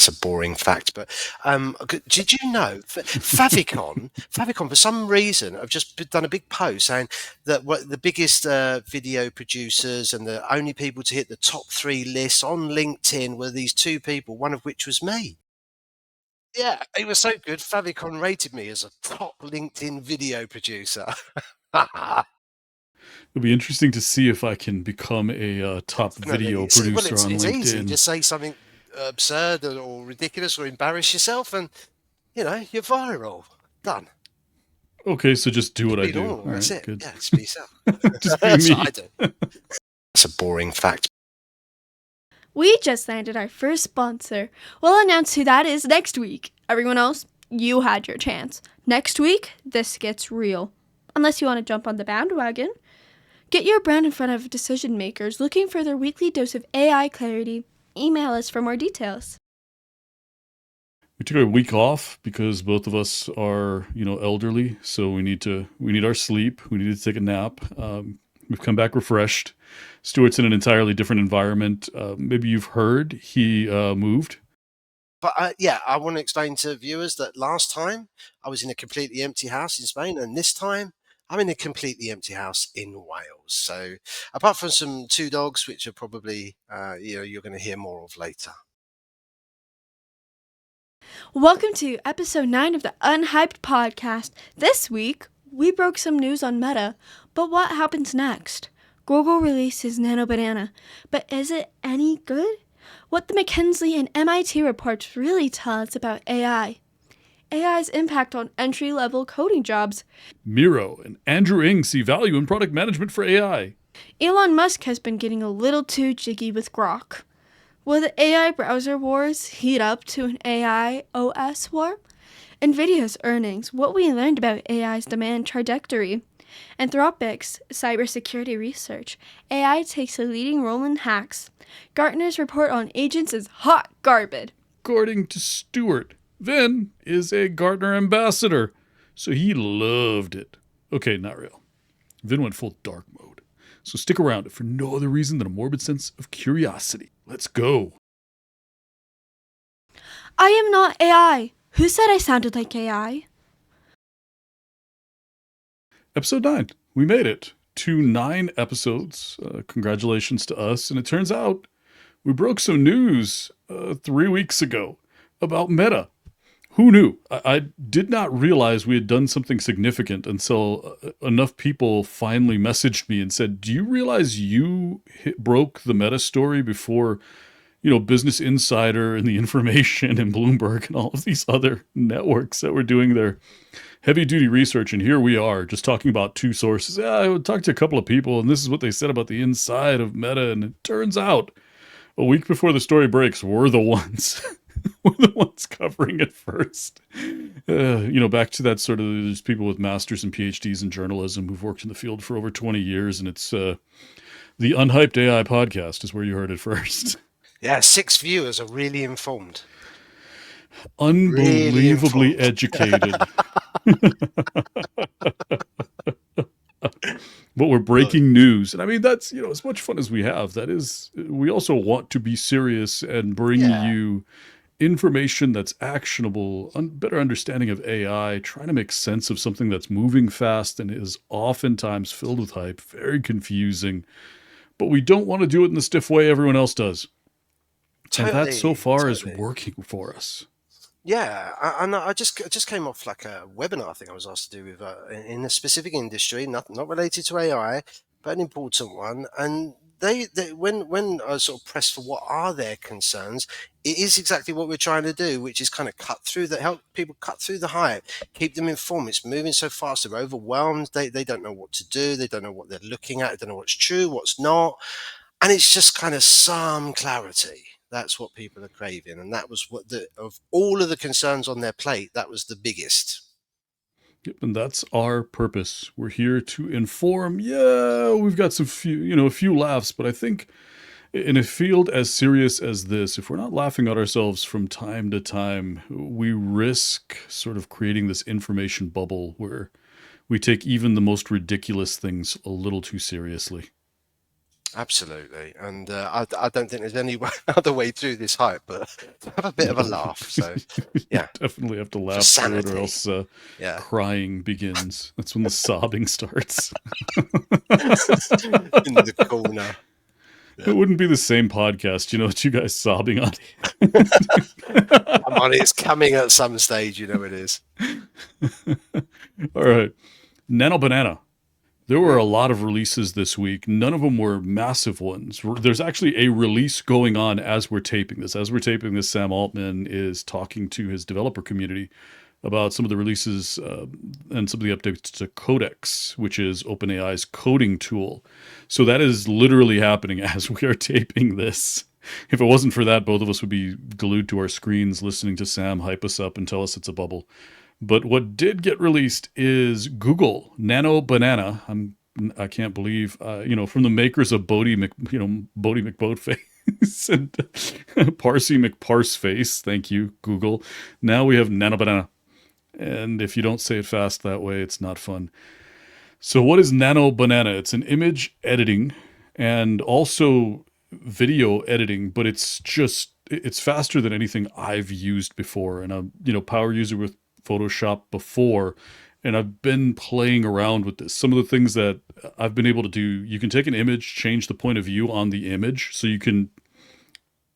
a boring fact, but did you know Favicon, for some reason, have just done a big post saying that what the biggest video producers and the only people to hit the top 3 lists on LinkedIn were these 2 people, one of which was me. Yeah, it was so good. Favicon rated me as a top LinkedIn video producer. It'll be interesting to see if I can become a top video producer on It's easy. LinkedIn. Just say something absurd or ridiculous or embarrass yourself, and you're viral. Done. Okay, so just do what I Be do. normal. All That's right, it. good. Yeah, just be yourself. Just be That's me. what I do. That's a boring fact. We just landed our first sponsor. We'll announce who that is next week. Everyone else, you had your chance. Next week, this gets real. Unless you want to jump on the bandwagon. Get your brand in front of decision makers looking for their weekly dose of AI clarity. Email us for more details. We took a week off because both of us are, elderly, so we need our sleep. We need to take a nap. We've come back refreshed. Stuart's in an entirely different environment. Maybe you've heard he moved. But I want to explain to viewers that last time I was in a completely empty house in Spain, and this time I'm in a completely empty house in Wales. So apart from some 2 dogs, which are probably you're going to hear more of later. Welcome to episode 9 of the Unhyped Podcast. This week, we broke some news on Meta, but what happens next? Google releases Nano Banana, but is it any good? What the McKinsey and MIT reports really tell us about AI. AI's impact on entry-level coding jobs. Miro and Andrew Ng see value in product management for AI. Elon Musk has been getting a little too jiggy with Grok. Will the AI browser wars heat up to an AI OS war? NVIDIA's earnings, what we learned about AI's demand trajectory. Anthropic's cybersecurity research. AI takes a leading role in hacks. Gartner's report on agents is hot garbage. According to Stuart, Vin is a Gartner ambassador, so he loved it. Okay, not real. Vin went full dark mode. So stick around if for no other reason than a morbid sense of curiosity. Let's go. I am not AI. Who said I sounded like AI? Episode 9. We made it to 9 episodes. Congratulations to us. And it turns out we broke some news 3 weeks ago about Meta. Who knew? I did not realize we had done something significant until enough people finally messaged me and said, do you realize you broke the Meta story before, Business Insider and The Information and Bloomberg and all of these other networks that were doing their heavy-duty research, and here we are just talking about 2 sources. Yeah, I talked to a couple of people, and this is what they said about the inside of Meta, and it turns out a week before the story breaks, we're the ones. We're the ones covering it first. Back to that sort of, there's people with masters and PhDs in journalism who've worked in the field for over 20 years, and it's the Unhyped AI Podcast is where you heard it first. Yeah, 6 viewers are really informed. Unbelievably educated. But we're breaking news. And I mean, that's, as much fun as we have, that is, we also want to be serious and bring you information that's actionable, better understanding of AI, trying to make sense of something that's moving fast and is oftentimes filled with hype, very confusing. But we don't want to do it in the stiff way everyone else does. And that so far is working for us. Yeah, and I just came off like a webinar I think I was asked to do with in a specific industry, not related to AI, but an important one. And they when I sort of pressed for what are their concerns, it is exactly what we're trying to do, which is kind of help people cut through the hype, keep them informed. It's moving so fast, they're overwhelmed, they don't know what to do, they don't know what they're looking at, they don't know what's true, what's not, and it's just kind of some clarity. That's what people are craving, and that was of all of the concerns on their plate, that was the biggest. Yep, and that's our purpose. We're here to inform. Yeah, we've got a few laughs, but I think in a field as serious as this, if we're not laughing at ourselves from time to time, we risk sort of creating this information bubble where we take even the most ridiculous things a little too seriously. Absolutely, and I don't think there's any other way through this hype but to have a bit of a No, laugh. So, you yeah, definitely have to for laugh through it, or sanity. else Yeah, crying begins. That's when the sobbing starts. in the corner. It Yeah, wouldn't be the same podcast, with you guys sobbing on come on, it's coming at some stage. You know it is. it. All right. Nano Banana. There were a Mm. lot of releases this week. None of them were massive ones. There's actually a release going on as we're taping this. As we're taping this, Sam Altman is talking to his developer community about some of the releases and some of the updates to Codex, which is OpenAI's coding tool. So that is literally happening as we are taping this. If it wasn't for that, both of us would be glued to our screens listening to Sam hype us up and tell us it's a bubble. But what did get released is Google Nano Banana. I can't believe from the makers of Bodie McBoatface and Parsy McParseface. Thank you, Google. Now we have Nano Banana, and if you don't say it fast that way, it's not fun. So what is Nano Banana? It's an image editing and also video editing, but it's faster than anything I've used before. And I'm power user with Photoshop before, and I've been playing around with this. Some of the things that I've been able to do, you can take an image, change the point of view on the image, so you can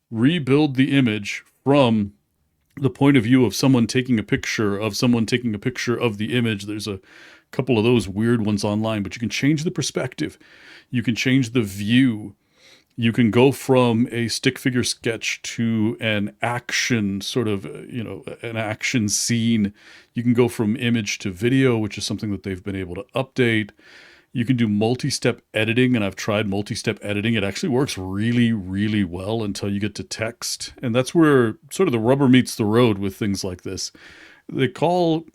rebuild the image from the point of view of someone taking a picture of someone taking a picture of the image. There's a couple of those weird ones online, but you can change the perspective. You can change the view. You can go from a stick figure sketch to an action sort of, an action scene. You can go from image to video, which is something that they've been able to update. You can do multi-step editing, and I've tried multi-step editing. It actually works really, really well until you get to text. And that's where sort of the rubber meets the road with things like this. They call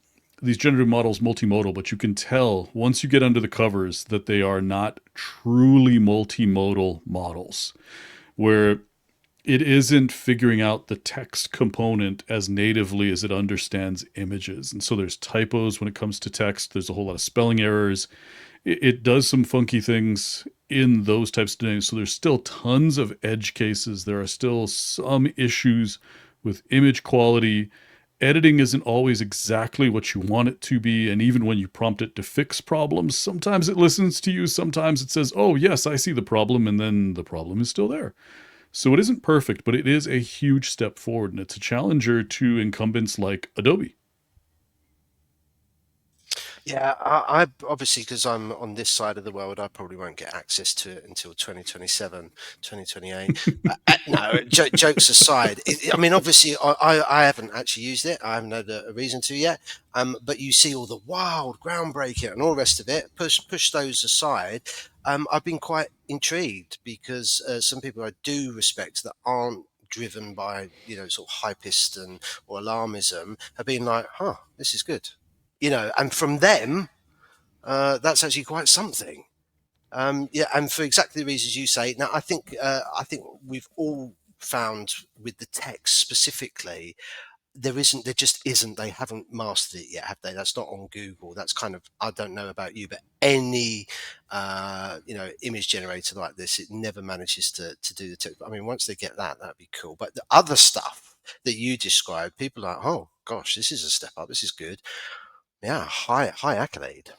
these generative models multimodal, but you can tell once you get under the covers that they are not truly multimodal models, where it isn't figuring out the text component as natively as it understands images. And so there's typos when it comes to text. There's a whole lot of spelling errors. It does some funky things in those types of things. So there's still tons of edge cases. There are still some issues with image quality. Editing isn't always exactly what you want it to be. And even when you prompt it to fix problems, sometimes it listens to you. Sometimes it says, oh, yes, I see the problem. And then the problem is still there. So it isn't perfect, but it is a huge step forward. And it's a challenger to incumbents like Adobe. Yeah, I obviously, because I'm on this side of the world, I probably won't get access to it until 2027, 2028. No, jokes aside, I mean, obviously, I haven't actually used it. I haven't had a reason to yet. But you see all the wild, groundbreaking, and all the rest of it. Push those aside. I've been quite intrigued because some people I do respect that aren't driven by sort of hypist and or alarmism have been like, huh, this is good. And from them, that's actually quite something. Yeah, and for exactly the reasons you say. Now, I think we've all found with the text specifically, there just isn't. They haven't mastered it yet, have they? That's not on Google. That's kind of, I don't know about you, but any image generator like this, it never manages to do the text. I mean, once they get that, that'd be cool. But the other stuff that you described, people are like, oh gosh, this is a step up. This is good. Yeah, high accolade.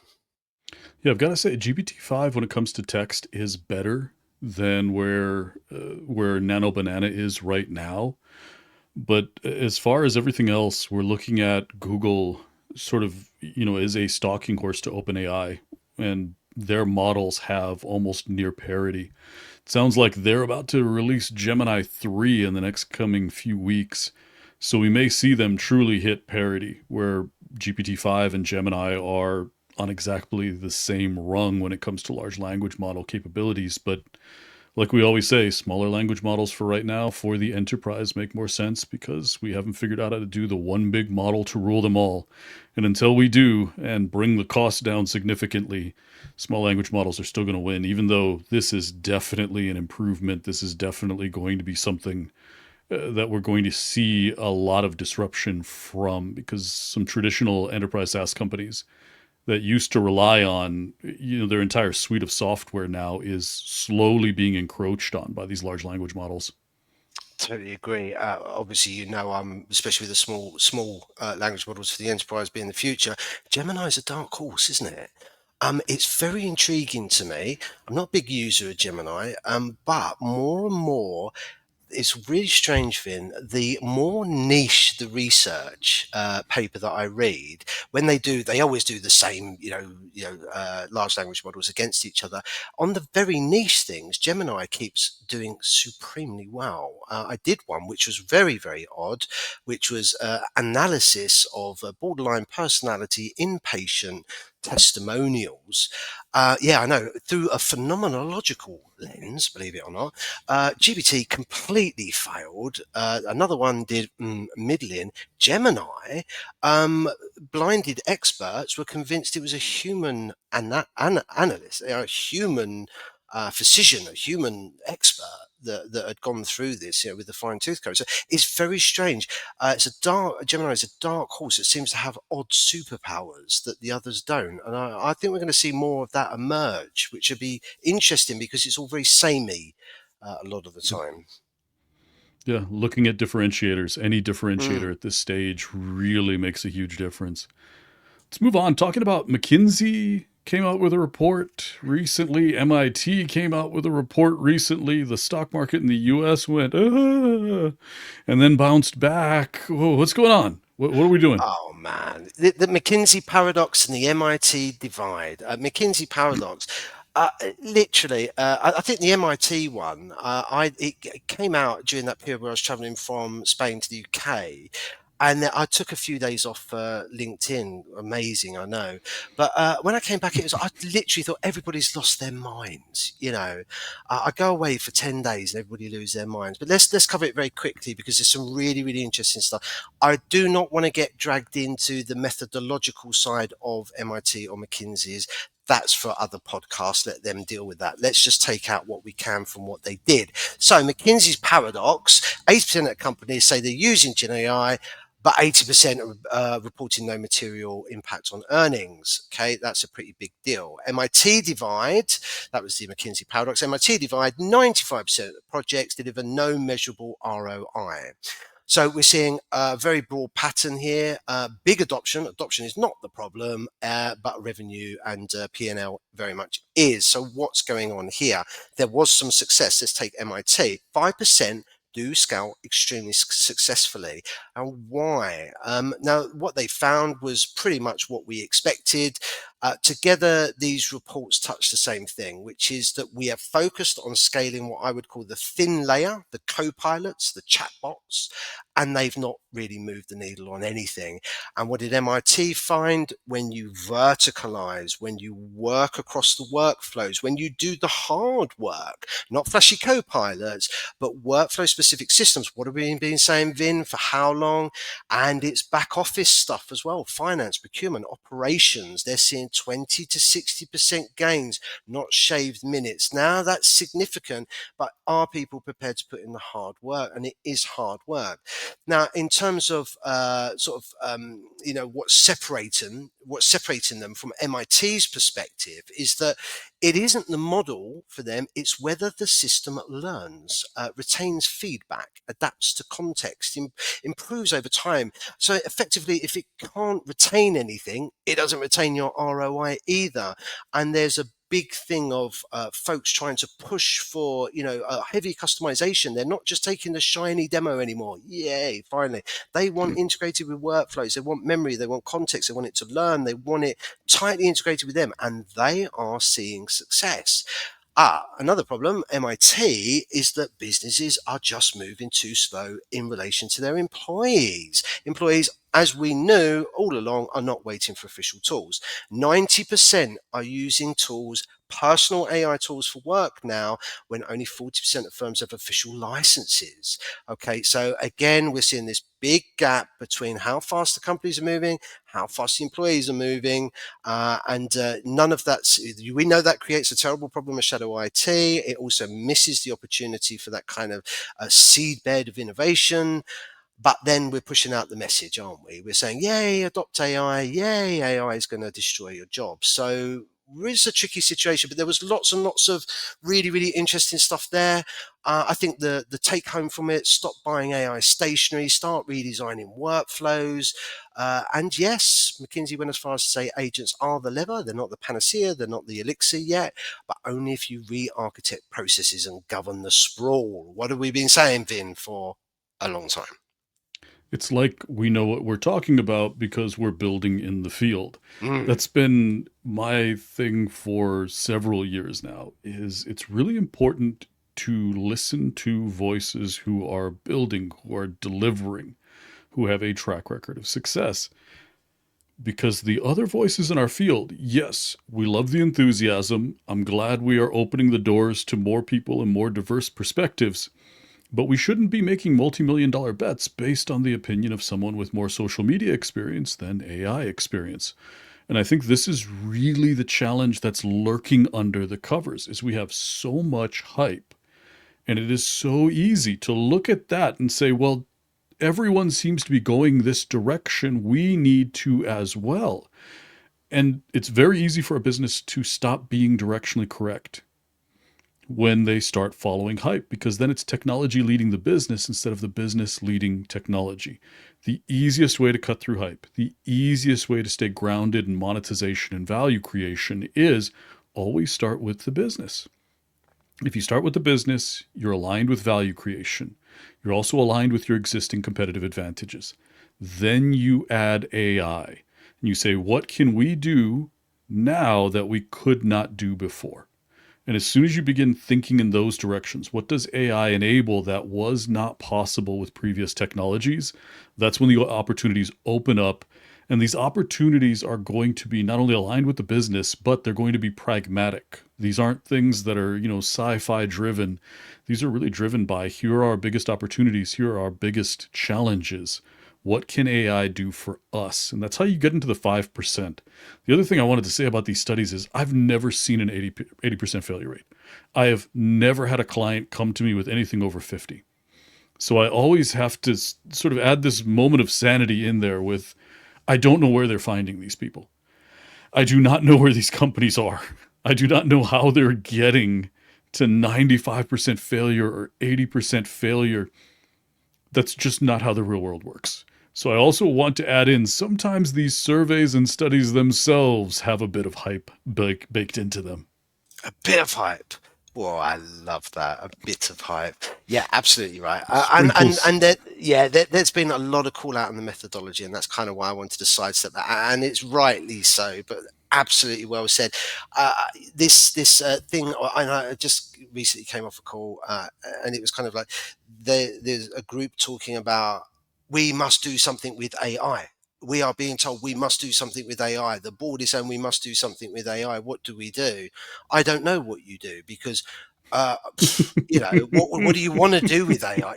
Yeah, I've got to say, GPT-5 when it comes to text is better than where Nano Banana is right now. But as far as everything else, we're looking at Google sort of, as a stalking horse to OpenAI, and their models have almost near parity. It sounds like they're about to release Gemini 3 in the next coming few weeks. So we may see them truly hit parity, where GPT-5 and Gemini are on exactly the same rung when it comes to large language model capabilities. But like we always say, smaller language models for right now for the enterprise make more sense because we haven't figured out how to do the one big model to rule them all. And until we do and bring the cost down significantly, small language models are still going to win, even though this is definitely an improvement. This is definitely going to be something that we're going to see a lot of disruption from, because some traditional enterprise SaaS companies, that used to rely on, their entire suite of software now is slowly being encroached on by these large language models. Totally agree. Obviously, especially with the small language models for the enterprise being the future. Gemini is a dark horse, isn't it? It's very intriguing to me. I'm not a big user of Gemini, but more and more, it's really strange, Vin. The more niche the research paper that I read, when they always do the same, large language models against each other. On the very niche things, Gemini keeps doing supremely well. I did one which was very, very odd, which was analysis of borderline personality inpatient testimonials. Yeah, I know, through a phenomenological lens, believe it or not. GPT completely failed. Another one did middling. Gemini, blinded experts were convinced it was a human analyst, a human physician, a human expert that had gone through this, with the fine tooth comb. So it's very strange. Gemini is a dark horse. It seems to have odd superpowers that the others don't, and I think we're going to see more of that emerge, which would be interesting because it's all very samey a lot of the time. Yeah, looking at differentiators, any differentiator Mm. at this stage really makes a huge difference. Let's move on. Talking about McKinsey came out with a report recently. MIT came out with a report recently. The stock market in the US went, and then bounced back. Whoa, what's going on? What are we doing? Oh man, the McKinsey paradox and the MIT divide. McKinsey paradox. Literally, I think the MIT one. It came out during that period where I was travelling from Spain to the UK, and I took a few days off LinkedIn. Amazing, I know. But when I came back, I literally thought everybody's lost their minds. I go away for 10 days and everybody lose their minds. But let's cover it very quickly because there's some really, really interesting stuff. I do not want to get dragged into the methodological side of MIT or McKinsey's. That's for other podcasts. Let them deal with that. Let's just take out what we can from what they did. So McKinsey's paradox: 80% of companies say they're using Gen AI, but 80% are reporting no material impact on earnings. Okay, that's a pretty big deal. MIT divide, that was the McKinsey paradox. MIT divide: 95% of the projects deliver no measurable ROI. So we're seeing a very broad pattern here. Big adoption. Adoption is not the problem, but revenue and P&L very much is. So what's going on here? There was some success. Let's take MIT. 5% do scale extremely successfully. And why? Now, what they found was pretty much what we expected. Together, these reports touch the same thing, which is that we are focused on scaling what I would call the thin layer, the co-pilots, the chatbots, and they've not really moved the needle on anything. And what did MIT find? When you verticalize, when you work across the workflows, when you do the hard work, not flashy co-pilots, but workflow specific systems. What have we been saying, Vin, for how long? And it's back office stuff as well. Finance, procurement, operations. They're seeing 20 to 60% gains, not shaved minutes. Now that's significant, but are people prepared to put in the hard work? And it is hard work. Now, in terms of what's separating them from MIT's perspective is that it isn't the model for them, it's whether the system learns, retains feedback, adapts to context, improves over time. So effectively, if it can't retain anything, it doesn't retain your ROI either. And there's a big thing of folks trying to push for a heavy customization. They're not just taking the shiny demo anymore. Yay, finally. They want integrated with workflows. They want memory. They want context. They want it to learn. They want it tightly integrated with them, and they are seeing success. Another problem, MIT, is that businesses are just moving too slow in relation to their employees. Employees, as we knew all along, are not waiting for official tools. 90% are using tools, personal AI tools for work now, when only 40% of firms have official licenses. Okay, so again, we're seeing this big gap between how fast the companies are moving, how fast the employees are moving, and none of that. We know that creates a terrible problem with shadow IT. It also misses the opportunity for that kind of seed bed of innovation. But then we're pushing out the message, aren't we? We're saying, yay, adopt AI, yay, AI is going to destroy your job. So it's a tricky situation, but there was lots and lots of really, really interesting stuff there. I think the take home from it, stop buying AI stationery, start redesigning workflows. And yes, McKinsey went as far as to say agents are the lever. They're not the panacea. They're not the elixir yet, but only if you re-architect processes and govern the sprawl. What have we been saying, Vin, for a long time? It's like we know what we're talking about because we're building in the field. That's been my thing for several years now, is it's really important to listen to voices who are building, who are delivering, who have a track record of success. Because the other voices in our field, yes, we love the enthusiasm. I'm glad we are opening the doors to more people and more diverse perspectives. But we shouldn't be making multi-million-dollar bets based on the opinion of someone with more social media experience than AI experience. And I think this is really the challenge that's lurking under the covers, is we have so much hype. And it is so easy to look at that and say, well, everyone seems to be going this direction. We need to as well. And it's very easy for a business to stop being directionally correct when they start following hype, because then it's technology leading the business instead of the business leading technology. The easiest way to cut through hype, the easiest way to stay grounded in monetization and value creation is always start with the business. If you start with the business, you're aligned with value creation. You're also aligned with your existing competitive advantages. Then you add AI and you say, what can we do now that we could not do before? And as soon as you begin thinking in those directions, what does AI enable that was not possible with previous technologies? That's when the opportunities open up. And these opportunities are going to be not only aligned with the business, but they're going to be pragmatic. These aren't things that are, sci-fi driven. These are really driven by, here are our biggest opportunities, here are our biggest challenges. What can AI do for us? And that's how you get into the 5%. The other thing I wanted to say about these studies is I've never seen an 80% failure rate. I have never had a client come to me with anything over 50. So I always have to sort of add this moment of sanity in there with, I don't know where they're finding these people. I do not know where these companies are. I do not know how they're getting to 95% failure or 80% failure. That's just not how the real world works. So I also want to add in, sometimes these surveys and studies themselves have a bit of hype baked into them. A bit of hype. Well, I love that. A bit of hype. Yeah, absolutely right. There's been a lot of call out on the methodology, and that's kind of why I wanted to sidestep that. And it's rightly so, but absolutely well said. This thing, and I just recently came off a call, and it was kind of like there's a group talking about, we must do something with AI. We are being told we must do something with AI. The board is saying we must do something with AI. What do we do? I don't know what you do, because what do you want to do with AI?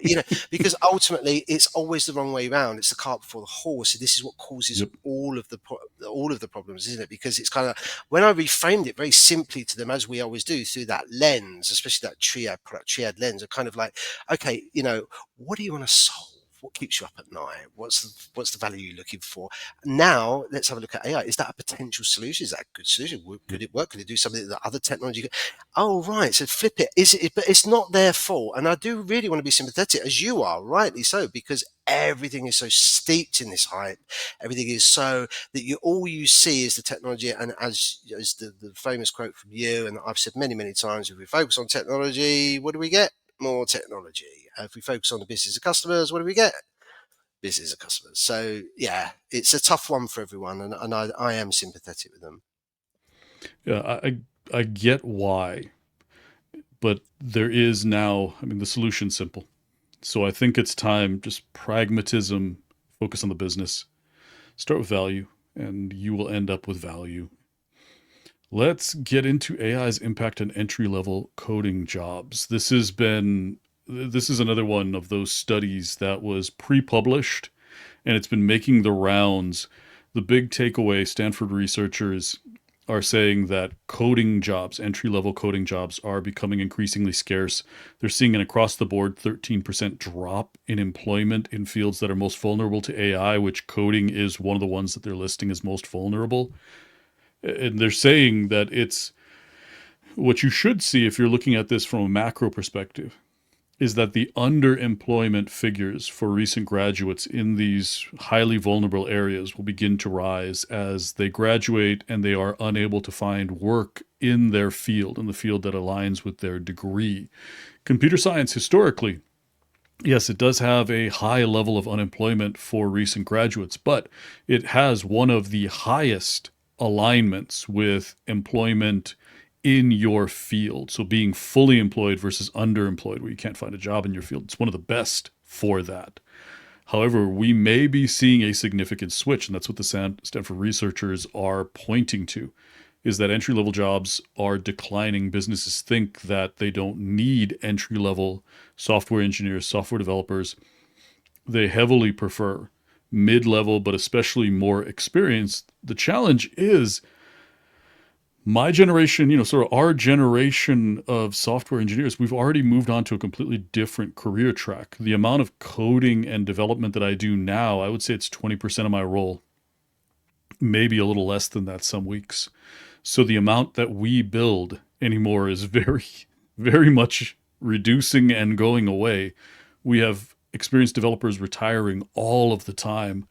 Because ultimately it's always the wrong way around. It's the cart before the horse. So this is what causes all of the problems, isn't it? Because it's kind of, when I reframed it very simply to them, as we always do, through that lens, especially that triad lens, of kind of like, okay, what do you want to solve? What keeps you up at night? What's the value you're looking for? Now let's have a look at AI. Is that a potential solution? Is that a good solution? Could it work? Could it do something that other technology could? Oh, right. So flip it. But it's not their fault. And I do really want to be sympathetic, as you are, rightly so, because everything is so steeped in this hype. Everything is so that all you see is the technology. And as the famous quote from you, and I've said many, many times, if we focus on technology, what do we get? More technology. If we focus on the business of customers, what do we get? Business of customers. So yeah, it's a tough one for everyone, and I am sympathetic with them. Yeah, I get why, but there is now, the solution's simple. So I think it's time, just pragmatism, focus on the business, start with value, and you will end up with value. Let's get into AI's impact on entry-level coding jobs. This is another one of those studies that was pre-published, and it's been making the rounds. The big takeaway, Stanford researchers are saying that coding jobs, entry-level coding jobs, are becoming increasingly scarce. They're seeing an across-the-board 13% drop in employment in fields that are most vulnerable to AI, which coding is one of the ones that they're listing as most vulnerable. And they're saying that it's what you should see if you're looking at this from a macro perspective is that the underemployment figures for recent graduates in these highly vulnerable areas will begin to rise as they graduate and they are unable to find work in their field, in the field that aligns with their degree. Computer science, historically, yes, it does have a high level of unemployment for recent graduates, but it has one of the highest alignments with employment in your field. So being fully employed versus underemployed, where you can't find a job in your field, it's one of the best for that. However, we may be seeing a significant switch, and that's what the Stanford researchers are pointing to, is that entry-level jobs are declining. Businesses think that they don't need entry-level software engineers, software developers. They heavily prefer mid-level, but especially more experienced. The challenge is my generation, sort of our generation of software engineers, we've already moved on to a completely different career track. The amount of coding and development that I do now, I would say it's 20% of my role, maybe a little less than that some weeks. So the amount that we build anymore is very, very much reducing and going away. We have experienced developers retiring all of the time,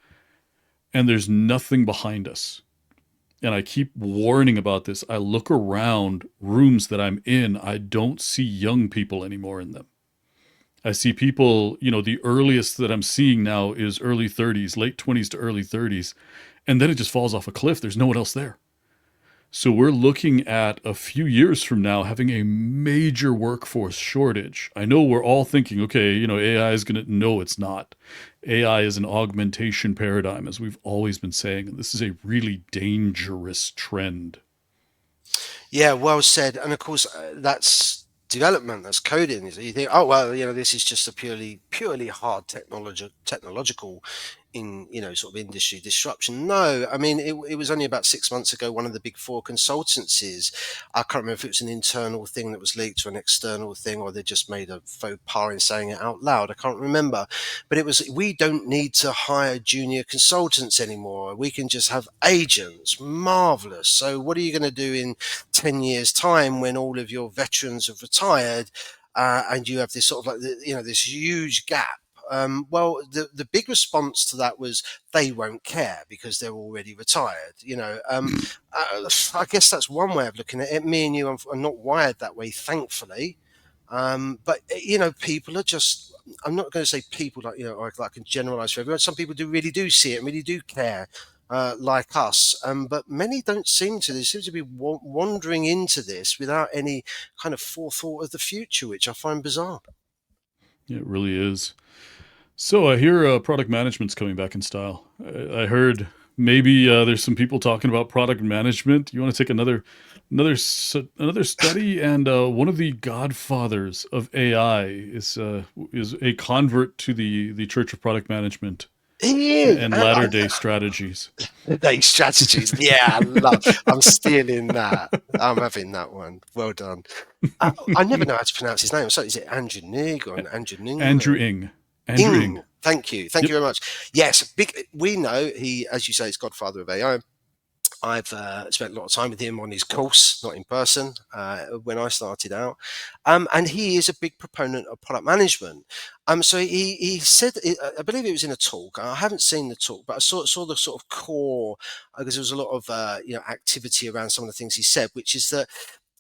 and there's nothing behind us. And I keep warning about this. I look around rooms that I'm in, I don't see young people anymore in them. I see people, the earliest that I'm seeing now is early 30s, late 20s to early 30s, and then it just falls off a cliff. There's no one else there. So we're looking at a few years from now having a major workforce shortage. I know we're all thinking, okay, AI is going to, no, it's not. AI is an augmentation paradigm, as we've always been saying, and this is a really dangerous trend. Yeah, well said. And of course, that's development, that's coding. So you think, oh well, this is just a purely hard technological sort of industry disruption. No, I mean it was only about 6 months ago. One of the big four consultancies, I can't remember if it was an internal thing that was leaked or an external thing, or they just made a faux pas in saying it out loud. I can't remember, but it was, we don't need to hire junior consultants anymore. We can just have agents. Marvelous. So what are you going to do in 10 years time when all of your veterans have retired, and you have this sort of like this huge gap? Well, the big response to that was they won't care because they're already retired. I guess that's one way of looking at it. Me and you are not wired that way, thankfully. But people are just. I'm not going to say people like I can generalize for everyone. Some people really do see it and really do care. Like us, but many don't seem to. They seem to be wandering into this without any kind of forethought of the future, which I find bizarre. It really is. So I hear product management's coming back in style. I heard maybe there's some people talking about product management. You want to take another study, and one of the godfathers of AI is a convert to the Church of Product Management He is. and latter day strategies. They strategies. Yeah, I'm stealing that. I'm having that one. Well done. I never know how to pronounce his name. So is it Andrew Nig or Andrew Ning? Andrew Ng. Andrew Ng. Thank you. Thank you very much. Yes, we know he, as you say, is godfather of AI. I've spent a lot of time with him on his course, not in person, when I started out. And he is a big proponent of product management. So he said, I believe it was in a talk. I haven't seen the talk, but I saw the sort of core, because there was a lot of activity around some of the things he said, which is that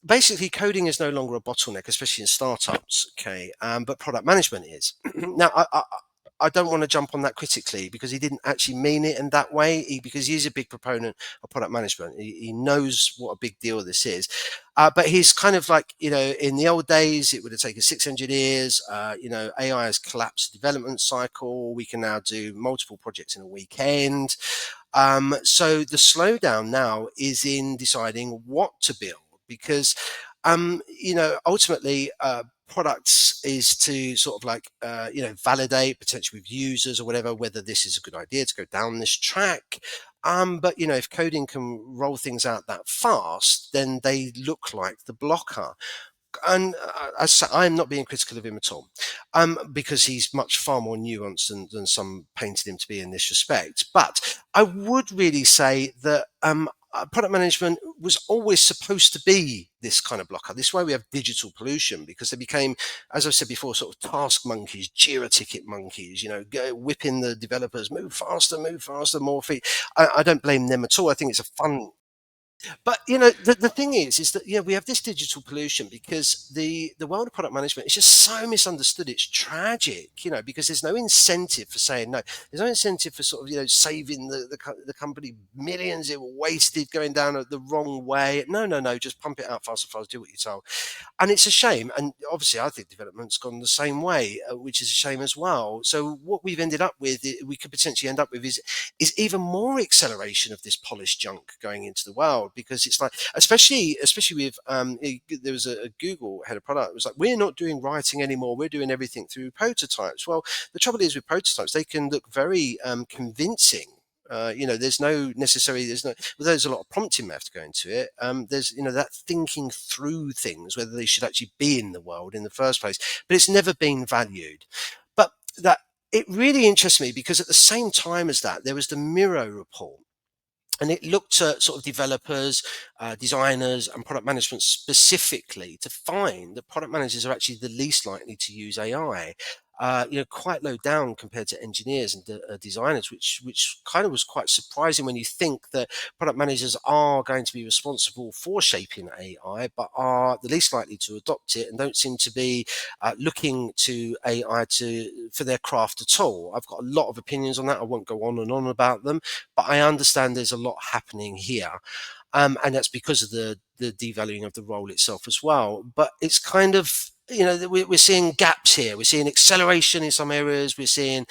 basically coding is no longer a bottleneck, especially in startups. Okay, but product management is. Now, I don't want to jump on that critically because he didn't actually mean it in that way, because he's a big proponent of product management. He knows what a big deal this is. But he's kind of like, in the old days, it would have taken 6 engineers. AI has collapsed the development cycle. We can now do multiple projects in a weekend. So the slowdown now is in deciding what to build, because, ultimately, products is to sort of like, validate potentially with users or whatever, whether this is a good idea to go down this track. But if coding can roll things out that fast, then they look like the blocker. And I'm not being critical of him at all, because he's much far more nuanced than some painted him to be in this respect. But I would really say that product management was always supposed to be this kind of blocker. This way we have digital pollution, because they became, as I've said before, sort of task monkeys, Jira ticket monkeys, whipping the developers, move faster, more feet. I don't blame them at all. I think it's a fun. But the thing is that we have this digital pollution because the world of product management is just so misunderstood. It's tragic, because there's no incentive for saying no. There's no incentive for sort of saving the company millions it wasted going down the wrong way. No, just pump it out faster, do what you're told. And it's a shame. And obviously, I think development's gone the same way, which is a shame as well. So what we've ended up with, we could potentially end up with, is even more acceleration of this polished junk going into the world, because it's like, especially with there was a Google head of product. It was like, we're not doing writing anymore. We're doing everything through prototypes. Well, the trouble is with prototypes, they can look very convincing. There's no, well, there's a lot of prompting may have to go into it. There's, that thinking through things, whether they should actually be in the world in the first place, but it's never been valued. But that, it really interests me, because at the same time as that, there was the Miro report. And it looked at sort of developers, designers, and product management specifically, to find that product managers are actually the least likely to use AI. Quite low down compared to engineers and designers, which kind of was quite surprising when you think that product managers are going to be responsible for shaping AI, but are the least likely to adopt it and don't seem to be looking to AI for their craft at all. I've got a lot of opinions on that. I won't go on and on about them, but I understand there's a lot happening here. And that's because of the devaluing of the role itself as well. But it's kind of, we're seeing gaps here. We're seeing acceleration in some areas. We're seeing,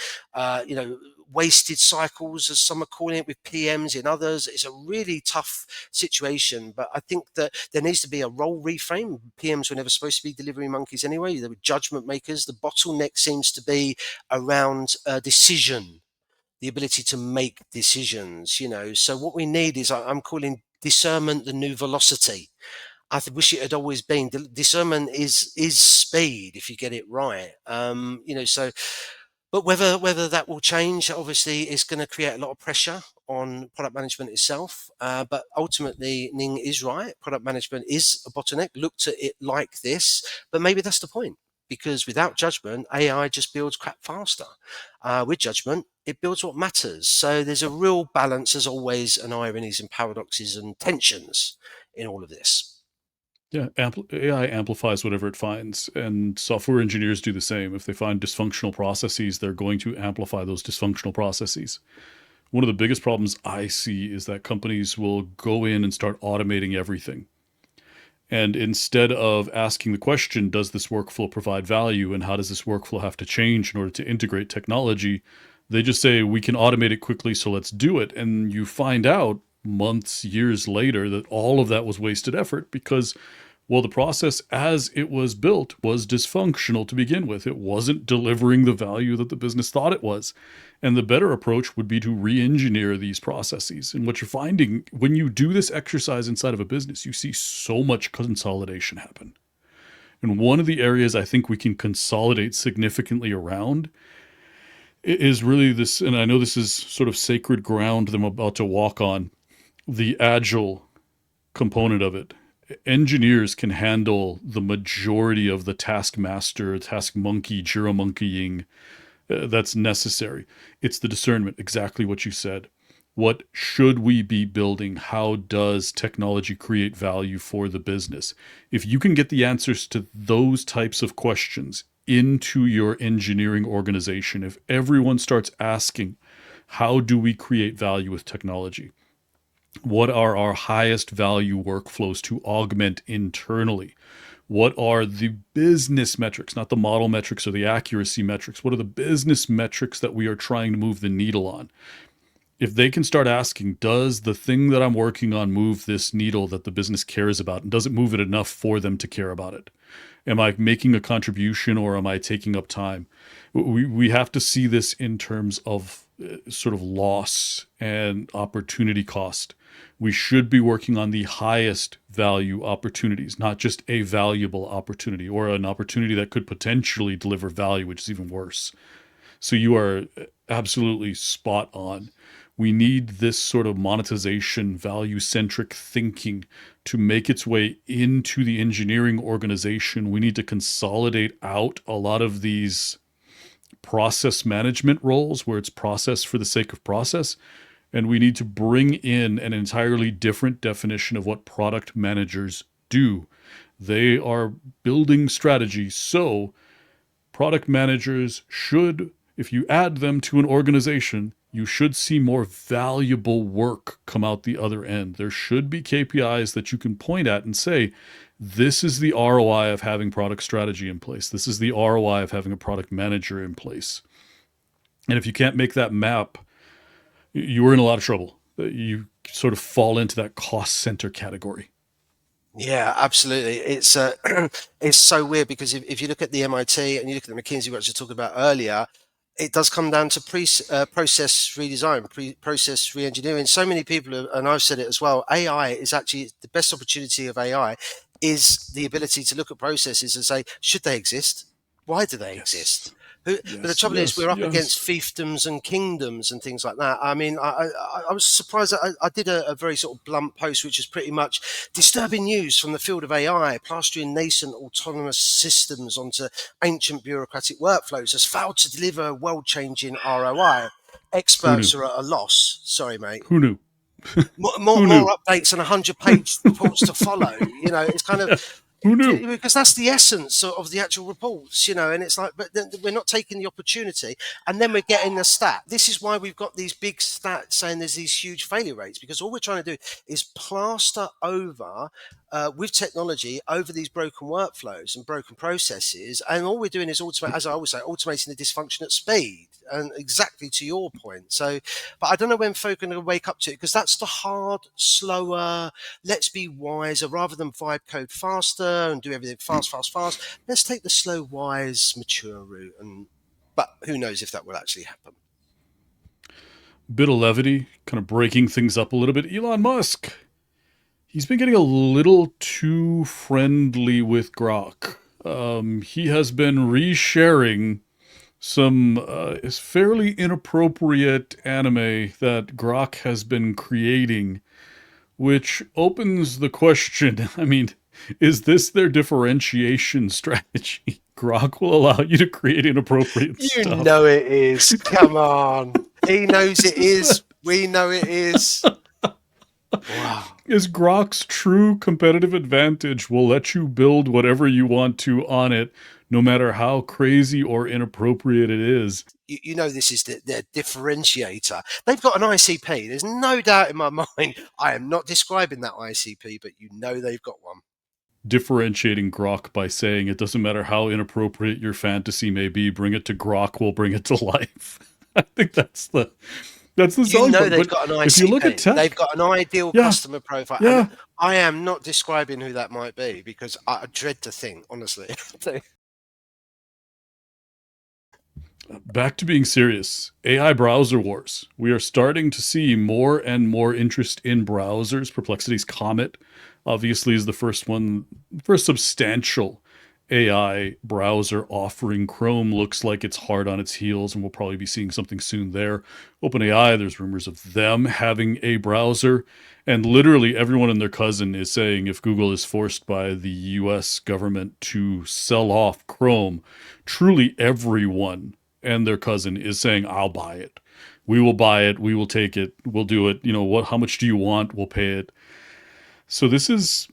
wasted cycles, as some are calling it, with PMs in others. It's a really tough situation, but I think that there needs to be a role reframe. PMs were never supposed to be delivery monkeys anyway. They were judgment makers. The bottleneck seems to be around decision, the ability to make decisions, So what we need is, I'm calling discernment the new velocity. I wish it had always been. Discernment is speed if you get it right. So, but whether that will change, obviously, is going to create a lot of pressure on product management itself. But ultimately, Ning is right. Product management is a bottleneck. Looked at it like this, but maybe that's the point. Because without judgment, AI just builds crap faster. With judgment, it builds what matters. So there's a real balance, as always, and ironies and paradoxes and tensions in all of this. Yeah, AI amplifies whatever it finds, and software engineers do the same. If they find dysfunctional processes, they're going to amplify those dysfunctional processes. One of the biggest problems I see is that companies will go in and start automating everything. And instead of asking the question, does this workflow provide value, and how does this workflow have to change in order to integrate technology, they just say, we can automate it quickly, so let's do it. And you find out months, years later, that all of that was wasted effort because, well, the process as it was built was dysfunctional to begin with. It wasn't delivering the value that the business thought it was. And the better approach would be to re-engineer these processes. And what you're finding when you do this exercise inside of a business, you see so much consolidation happen. And one of the areas I think we can consolidate significantly around is really this, and I know this is sort of sacred ground that I'm about to walk on, the agile component of it. Engineers can handle the majority of the task master, task monkey, Jira monkeying that's necessary. It's the discernment, exactly what you said. What should we be building? How does technology create value for the business? If you can get the answers to those types of questions into your engineering organization, if everyone starts asking, how do we create value with technology? What are our highest value workflows to augment internally? What are the business metrics, not the model metrics or the accuracy metrics? What are the business metrics that we are trying to move the needle on? If they can start asking, does the thing that I'm working on move this needle that the business cares about? And does it move it enough for them to care about it? Am I making a contribution, or am I taking up time? We have to see this in terms of sort of loss and opportunity cost. We should be working on the highest value opportunities, not just a valuable opportunity or an opportunity that could potentially deliver value, which is even worse. So you are absolutely spot on. We need this sort of monetization, value-centric thinking to make its way into the engineering organization. We need to consolidate out a lot of these process management roles where it's process for the sake of process. And we need to bring in an entirely different definition of what product managers do. They are building strategy. So product managers should, if you add them to an organization, you should see more valuable work come out the other end. There should be KPIs that you can point at and say, this is the ROI of having product strategy in place. This is the ROI of having a product manager in place. And if you can't make that map, you're in a lot of trouble. You sort of fall into that cost center category. Yeah, absolutely. It's it's so weird because if you look at the MIT and you look at the McKinsey, which I was talking about earlier, it does come down to process redesign, process re-engineering. So many people, and I've said it as well, AI is actually the best opportunity of AI is the ability to look at processes and say, should they exist? Why do they exist? But the trouble is, we're up against fiefdoms and kingdoms and things like that. I mean, I was surprised. I did a very sort of blunt post, which is pretty much disturbing news from the field of AI, plastering nascent autonomous systems onto ancient bureaucratic workflows has failed to deliver world-changing ROI. Experts are at a loss. Sorry, mate. Who knew? More updates and 100-page reports to follow. You know, it's kind of... Who knew? Because that's the essence of the actual reports, you know, and it's like, but we're not taking the opportunity, and then we're getting the stat. This is why we've got these big stats saying there's these huge failure rates, because all we're trying to do is plaster over with technology over these broken workflows and broken processes, and all we're doing is automate, as I always say, automating the dysfunction at speed. And exactly to your point. So, but I don't know when folk are going to wake up to it, because that's the hard, slower, let's be wiser rather than vibe code faster and do everything fast. Let's take the slow, wise, mature route. But who knows if that will actually happen. Bit of levity, kind of breaking things up a little bit. Elon Musk, he's been getting a little too friendly with Grok. He has been resharing some fairly inappropriate anime that Grok has been creating, which opens the question, I mean, is this their differentiation strategy? Grok will allow you to create inappropriate stuff. You know it is. Come on. He knows it is. We know it is. Wow. Is Grok's true competitive advantage will let you build whatever you want to on it, no matter how crazy or inappropriate it is. You know this is their differentiator. They've got an ICP. There's no doubt in my mind. I am not describing that ICP, but you know they've got one. Differentiating Grok by saying it doesn't matter how inappropriate your fantasy may be, bring it to Grok, we'll bring it to life. I think that's the selling point. They've got an ICP. If you look at tech, they've got an ideal customer profile. Yeah. And I am not describing who that might be, because I dread to think, honestly. Back to being serious. AI browser wars. We are starting to see more and more interest in browsers. Perplexity's Comet obviously is the first substantial AI browser offering. Chrome looks like it's hard on its heels, and we'll probably be seeing something soon there. OpenAI, there's rumors of them having a browser, and literally everyone and their cousin is saying if Google is forced by the US government to sell off Chrome, truly everyone and their cousin is saying, I'll buy it. We will buy it. We will take it. We'll do it. You know, how much do you want? We'll pay it. So this is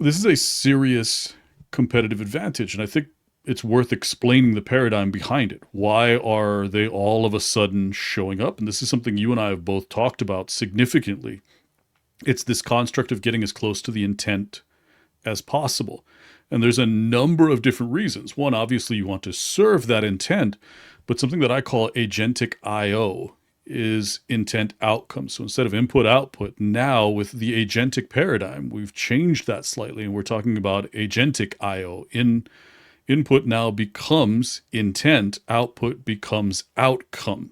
a serious competitive advantage. And I think it's worth explaining the paradigm behind it. Why are they all of a sudden showing up? And this is something you and I have both talked about significantly. It's this construct of getting as close to the intent as possible. And there's a number of different reasons. One, obviously you want to serve that intent, but something that I call agentic I/O is intent outcome. So instead of input output, now with the agentic paradigm, we've changed that slightly, and we're talking about agentic I/O. Input now becomes intent, output becomes outcome.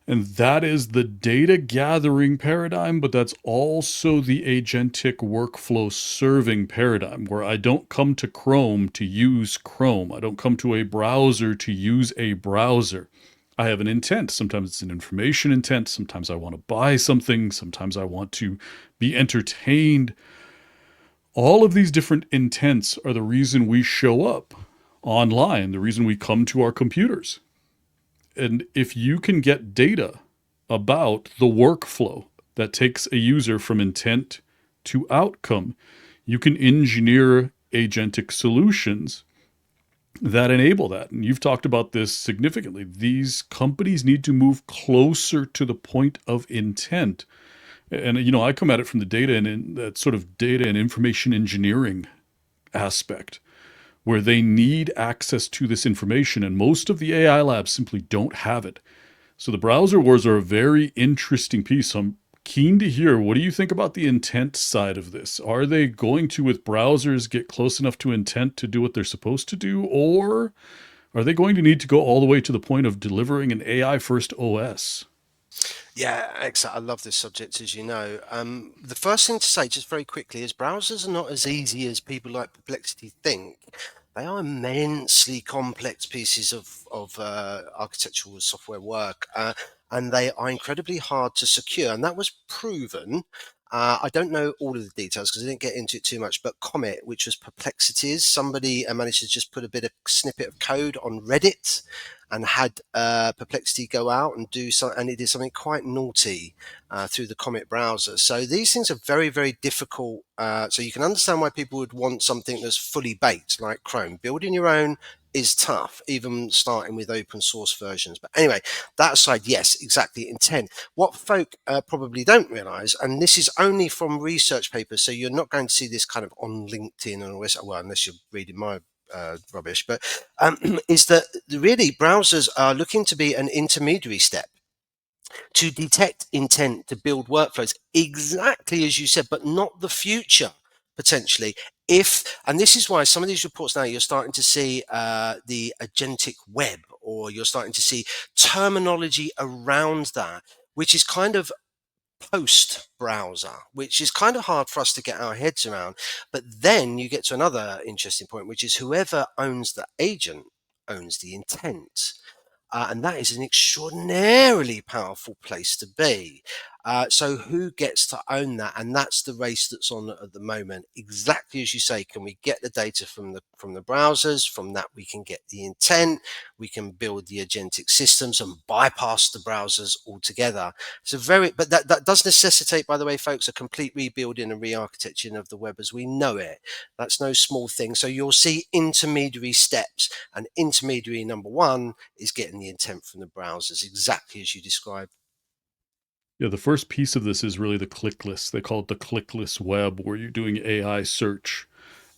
And that is the data gathering paradigm, but that's also the agentic workflow serving paradigm, where I don't come to Chrome to use Chrome. I don't come to a browser to use a browser. I have an intent. Sometimes it's an information intent. Sometimes I want to buy something. Sometimes I want to be entertained. All of these different intents are the reason we show up online, the reason we come to our computers. And if you can get data about the workflow that takes a user from intent to outcome, you can engineer agentic solutions that enable that. And you've talked about this significantly. These companies need to move closer to the point of intent. And, I come at it from the data and in that sort of data and information engineering aspect, where they need access to this information, and most of the AI labs simply don't have it. So the browser wars are a very interesting piece. I'm keen to hear, what do you think about the intent side of this? Are they going to, with browsers, get close enough to intent to do what they're supposed to do? Or are they going to need to go all the way to the point of delivering an AI-first OS? Yeah, excellent. I love this subject, as you know. The first thing to say, just very quickly, is browsers are not as easy as people like Perplexity think. They are immensely complex pieces of architectural software work, and they are incredibly hard to secure. And that was proven. I don't know all of the details because I didn't get into it too much, but Comet, which was Perplexity's, somebody managed to just put a bit of snippet of code on Reddit and had Perplexity go out and do something, and it did something quite naughty through the Comet browser. So these things are very, very difficult. So you can understand why people would want something that's fully baked, like Chrome. Building your own is tough, even starting with open source versions. But anyway, that aside, yes, exactly, intent. What folk probably don't realize, and this is only from research papers, so you're not going to see this kind of on LinkedIn and all this, well, unless you're reading my rubbish, but is that really browsers are looking to be an intermediary step to detect intent, to build workflows, exactly as you said, but not the future, potentially. And this is why some of these reports now, you're starting to see the agentic web, or you're starting to see terminology around that, which is kind of post browser, which is kind of hard for us to get our heads around. But then you get to another interesting point, which is whoever owns the agent owns the intent. And that is an extraordinarily powerful place to be. So who gets to own that? And that's the race that's on at the moment. Exactly as you say, can we get the data from the browsers? From that, we can get the intent. We can build the agentic systems and bypass the browsers altogether. But that does necessitate, by the way, folks, a complete rebuilding and re-architecting of the web as we know it. That's no small thing. So you'll see intermediary steps, and intermediary number one is getting the intent from the browsers, exactly as you described. Yeah, the first piece of this is really the clickless. They call it the clickless web, where you're doing AI search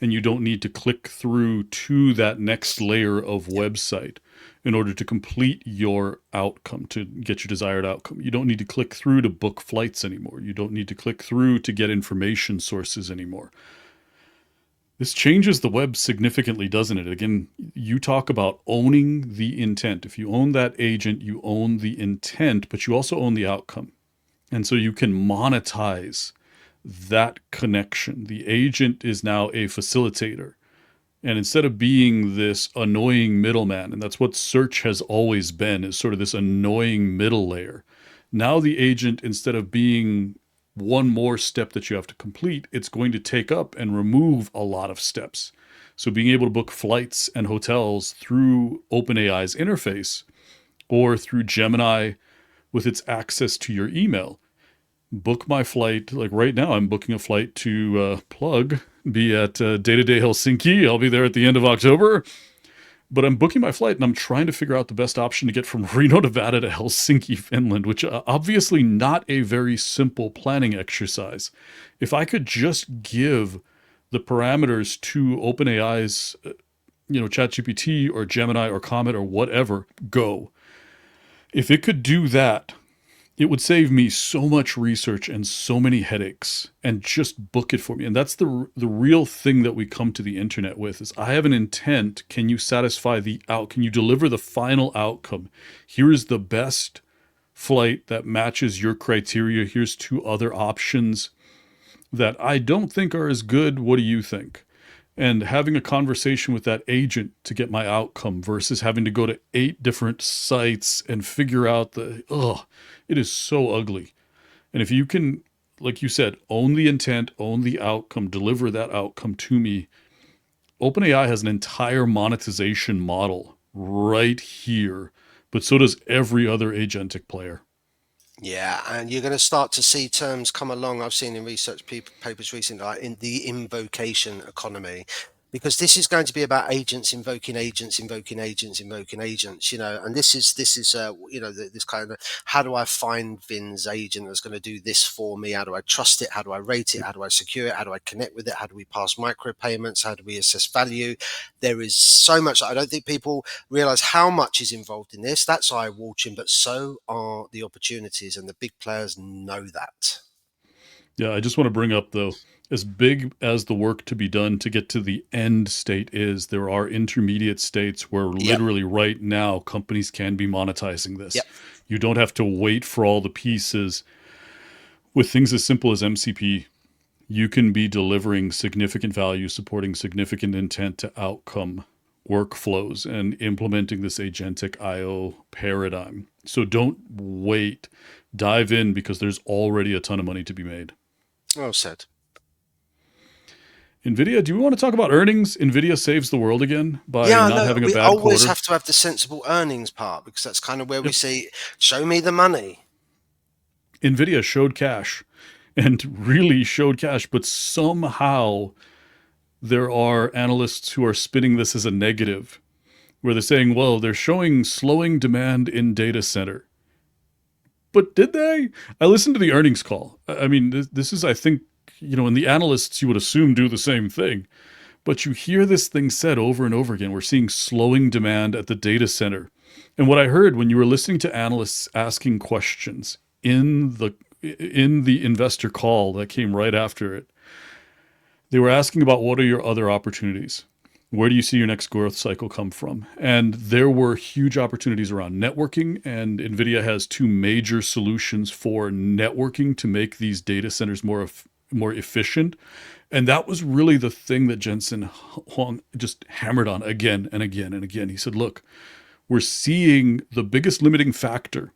and you don't need to click through to that next layer of website in order to complete your outcome, to get your desired outcome. You don't need to click through to book flights anymore. You don't need to click through to get information sources anymore. This changes the web significantly, doesn't it? Again, you talk about owning the intent. If you own that agent, you own the intent, but you also own the outcome. And so you can monetize that connection. The agent is now a facilitator. And instead of being this annoying middleman, and that's what search has always been, is sort of this annoying middle layer. Now the agent, instead of being one more step that you have to complete, it's going to take up and remove a lot of steps. So being able to book flights and hotels through OpenAI's interface, or through Gemini with its access to your email. Book my flight. Like right now, I'm booking a flight to be at Day-to-Day Helsinki. I'll be there at the end of October. But I'm booking my flight and I'm trying to figure out the best option to get from Reno, Nevada to Helsinki, Finland, which obviously not a very simple planning exercise. If I could just give the parameters to OpenAI's, ChatGPT or Gemini or Comet or whatever, go. If it could do that, it would save me so much research and so many headaches, and just book it for me. And that's the real thing that we come to the internet with, is I have an intent. Can you satisfy can you deliver the final outcome? Here is the best flight that matches your criteria. Here's 2 other options that I don't think are as good. What do you think? And having a conversation with that agent to get my outcome versus having to go to 8 different sites and figure out it is so ugly. And if you can, like you said, own the intent, own the outcome, deliver that outcome to me, OpenAI has an entire monetization model right here, but so does every other agentic player. Yeah, and you're going to start to see terms come along. I've seen in research papers recently, like in the invocation economy, because this is going to be about agents invoking agents, invoking agents, invoking agents. And this is this kind of, how do I find Vin's agent that's going to do this for me? How do I trust it? How do I rate it? How do I secure it? How do I connect with it? How do we pass micropayments? How do we assess value? There is so much. I don't think people realize how much is involved in this. That's eye-watering, but so are the opportunities, and the big players know that. Yeah, I just want to bring up, though, as big as the work to be done to get to the end state is, there are intermediate states where literally right now companies can be monetizing this. Yep. You don't have to wait for all the pieces. With things as simple as MCP, you can be delivering significant value, supporting significant intent to outcome workflows, and implementing this agentic IO paradigm. So don't wait. Dive in, because there's already a ton of money to be made. Well said. NVIDIA, do we want to talk about earnings? NVIDIA saves the world again by not having a bad quarter? We always have to have the sensible earnings part, because that's kind of where we see, show me the money. NVIDIA showed cash, and really showed cash, but somehow there are analysts who are spinning this as a negative, where they're saying, well, they're showing slowing demand in data center. But did they? I listened to the earnings call. I mean, this is, I think, and the analysts you would assume do the same thing. But you hear this thing said over and over again. We're seeing slowing demand at the data center. And what I heard when you were listening to analysts asking questions in the investor call that came right after it, they were asking about, what are your other opportunities? Where do you see your next growth cycle come from? And there were huge opportunities around networking, and NVIDIA has 2 major solutions for networking to make these data centers more efficient. And that was really the thing that Jensen Huang just hammered on again and again and again. He said, look, we're seeing the biggest limiting factor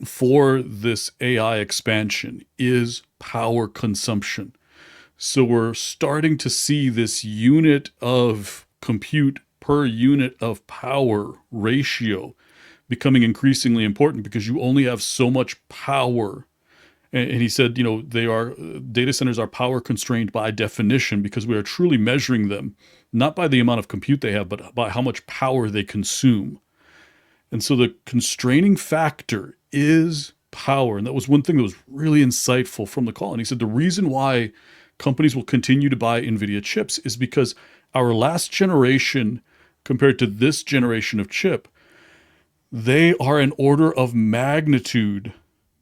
for this AI expansion is power consumption. So we're starting to see this unit of compute per unit of power ratio becoming increasingly important, because you only have so much power. And he said, data centers are power constrained by definition, because we are truly measuring them not by the amount of compute they have, but by how much power they consume. And so the constraining factor is power. And that was one thing that was really insightful from the call. And he said the reason why companies will continue to buy NVIDIA chips is because our last generation compared to this generation of chip, they are an order of magnitude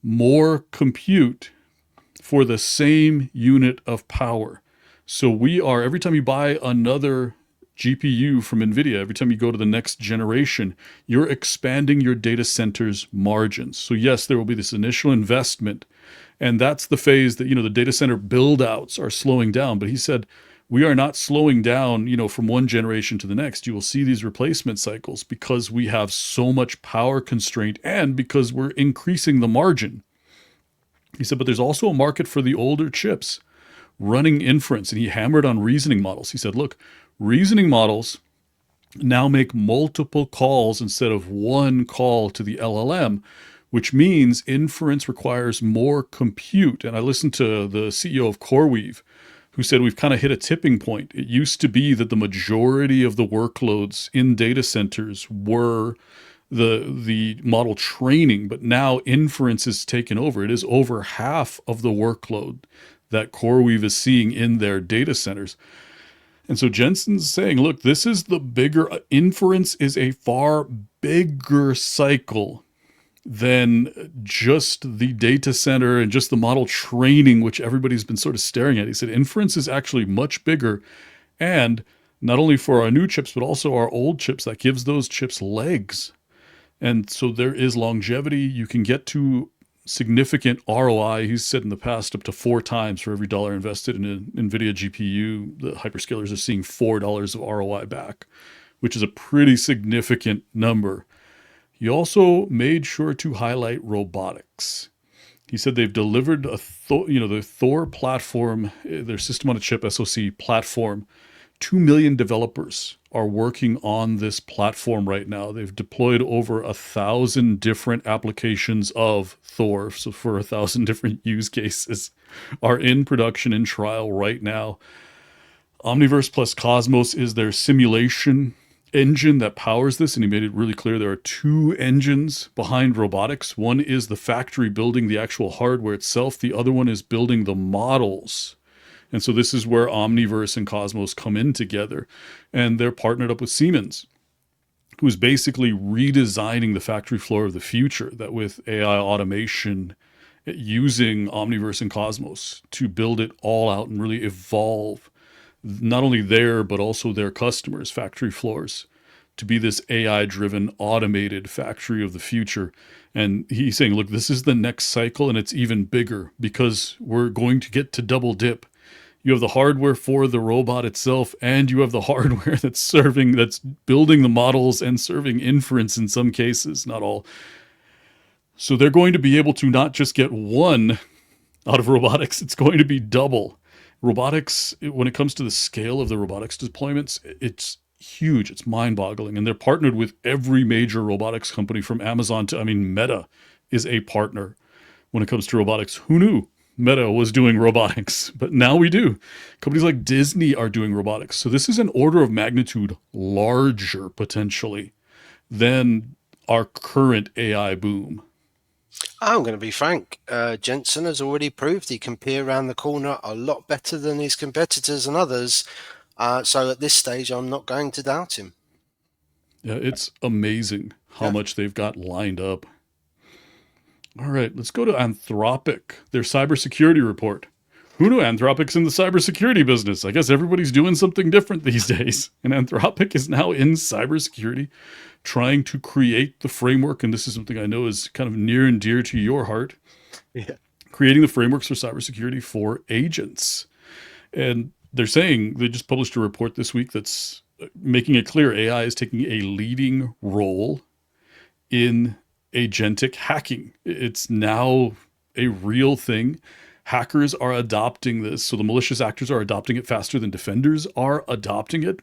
more compute for the same unit of power. So we are, every time you buy another GPU from NVIDIA, every time you go to the next generation, you're expanding your data center's margins. So yes, there will be this initial investment, and that's the phase that, the data center build-outs are slowing down. But he said, we are not slowing down, from one generation to the next. You will see these replacement cycles because we have so much power constraint and because we're increasing the margin. He said, but there's also a market for the older chips running inference. And he hammered on reasoning models. He said, look, reasoning models now make multiple calls instead of one call to the LLM, which means inference requires more compute. And I listened to the CEO of CoreWeave, who said we've kind of hit a tipping point. It used to be that the majority of the workloads in data centers were the model training, but now inference is taken over. It is over half of the workload that CoreWeave is seeing in their data centers. And so Jensen's saying, look, this is the bigger, inference is a far bigger cycle than just the data center and just the model training, which everybody's been sort of staring at. He said inference is actually much bigger, and not only for our new chips, but also our old chips. That gives those chips legs. And so there is longevity. You can get to significant ROI. He's said in the past up to 4 times for every dollar invested in an NVIDIA GPU. The hyperscalers are seeing $4 of ROI back, which is a pretty significant number. He also made sure to highlight robotics. He said they've delivered the Thor platform, their system on a chip SoC platform. 2 million developers are working on this platform right now. They've deployed over 1,000 different applications of Thor, so for 1,000 different use cases, are in production in trial right now. Omniverse plus Cosmos is their simulation engine that powers this, and he made it really clear there are 2 engines behind robotics. One is the factory building the actual hardware itself. The other one is building the models. And so this is where Omniverse and Cosmos come in together. And they're partnered up with Siemens, who's basically redesigning the factory floor of the future, that with AI automation, using Omniverse and Cosmos to build it all out and really evolve not only their, but also their customers' factory floors to be this AI-driven, automated factory of the future. And he's saying, look, this is the next cycle, and it's even bigger because we're going to get to double dip. You have the hardware for the robot itself, and you have the hardware that's building the models and serving inference in some cases, not all. So they're going to be able to not just get one out of robotics, it's going to be double. Robotics, when it comes to the scale of the robotics deployments, it's huge. It's mind-boggling. And they're partnered with every major robotics company from Amazon to, Meta is a partner when it comes to robotics. Who knew Meta was doing robotics? But now we do. Companies like Disney are doing robotics. So this is an order of magnitude larger, potentially, than our current AI boom. I'm going to be frank. Jensen has already proved he can peer around the corner a lot better than his competitors and others. So at this stage, I'm not going to doubt him. Yeah, it's amazing how much they've got lined up. All right, let's go to Anthropic, their cybersecurity report. Who knew Anthropic's in the cybersecurity business? I guess everybody's doing something different these days. And Anthropic is now in cybersecurity, trying to create the framework. And this is something I know is kind of near and dear to your heart. Yeah. Creating the frameworks for cybersecurity for agents. And they're saying, they just published a report this week that's making it clear AI is taking a leading role in agentic hacking. It's now a real thing. Hackers are adopting this. So the malicious actors are adopting it faster than defenders are adopting it.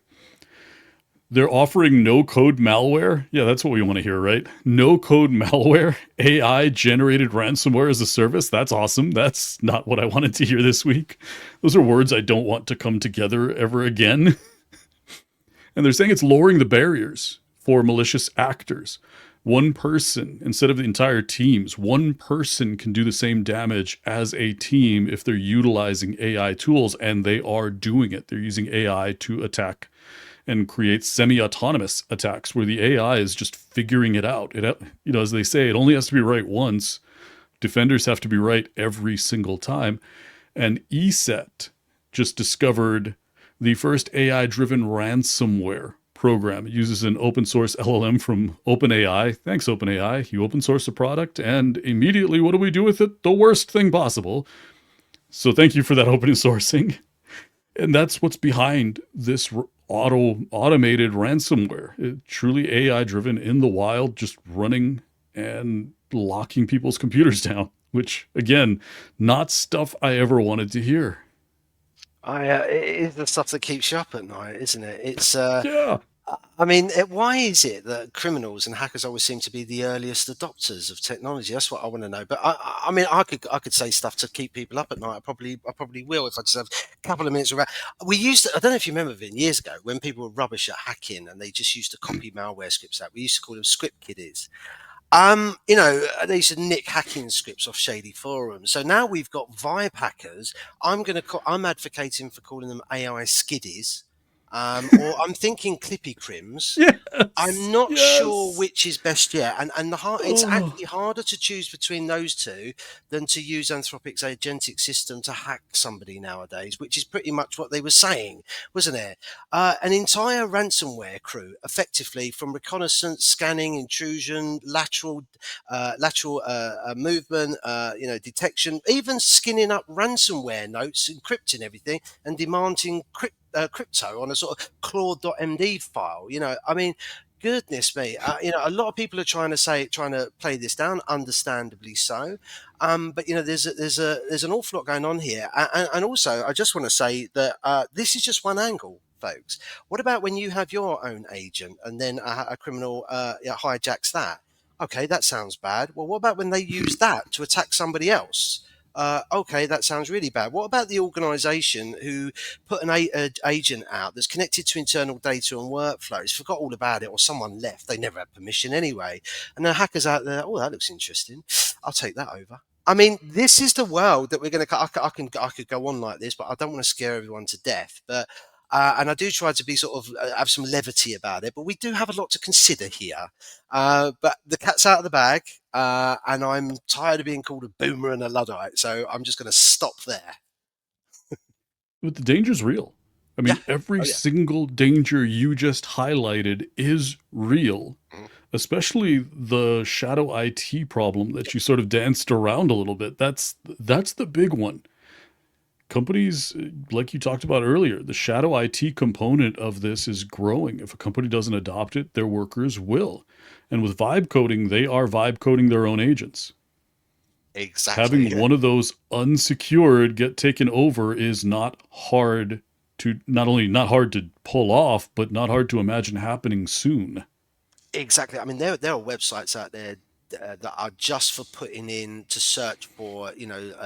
They're offering no-code malware. Yeah, that's what we want to hear, right? No-code malware, AI-generated ransomware as a service. That's awesome. That's not what I wanted to hear this week. Those are words I don't want to come together ever again. And they're saying it's lowering the barriers for malicious actors. One person, instead of the entire teams, one person can do the same damage as a team if they're utilizing AI tools, and they are doing it. They're using AI to attack and create semi-autonomous attacks where the AI is just figuring it out. As they say, it only has to be right once. Defenders have to be right every single time. And ESET just discovered the first AI-driven ransomware program. It uses an open source LLM from OpenAI. Thanks, OpenAI. You open source a product, and immediately, what do we do with it? The worst thing possible. So thank you for that open sourcing. And that's what's behind this automated ransomware. It, truly AI-driven in the wild, just running and locking people's computers down, which, again, not stuff I ever wanted to hear. It is the stuff that keeps you up at night, isn't it? It's Yeah. Why is it that criminals and hackers always seem to be the earliest adopters of technology? That's what I want to know. But I could say stuff to keep people up at night. I probably will if I just have a couple of minutes around. We used to, I don't know if you remember, Vin, years ago when people were rubbish at hacking and they just used to copy malware scripts out. We used to call them script kiddies. They used to nick hacking scripts off shady forums. So now we've got vibe hackers. I'm advocating for calling them AI skiddies. or I'm thinking Clippy Crims. Yes. I'm not sure which is best yet, and it's Oh. actually harder to choose between those two than to use Anthropic's agentic system to hack somebody nowadays, which is pretty much what they were saying, wasn't it? An entire ransomware crew, effectively from reconnaissance, scanning, intrusion, lateral movement, detection, even skinning up ransomware notes, encrypting everything, and demanding crypto on a sort of claude.md file. I mean, goodness me. A lot of people are trying to play this down, understandably so. But there's an awful lot going on here, and also I just want to say that this is just one angle, folks. What about when you have your own agent and then a criminal hijacks that? Okay, that sounds bad. Well, what about when they use that to attack somebody else? Okay, that sounds really bad. What about the organisation who put an agent out that's connected to internal data and workflows, forgot all about it, or someone left? They never had permission anyway. And the hackers out there, oh, that looks interesting. I'll take that over. I mean, this is the world that we're going to. I could go on like this, but I don't want to scare everyone to death. But and I do try to be sort of have some levity about it. But we do have a lot to consider here. But the cat's out of the bag, and I'm tired of being called a boomer and a Luddite, so I'm just going to stop there. But the danger's real. I mean, every single danger you just highlighted is real, especially the shadow IT problem that you sort of danced around a little bit. That's the big one. Companies, like you talked about earlier, the shadow IT component of this is growing. If a company doesn't adopt it, their workers will. And with vibe coding, they are vibe coding their own agents. Exactly. Having one of those unsecured get taken over is not hard to pull off, but not hard to imagine happening soon. Exactly. I mean, there are websites out there that are just for putting in to search for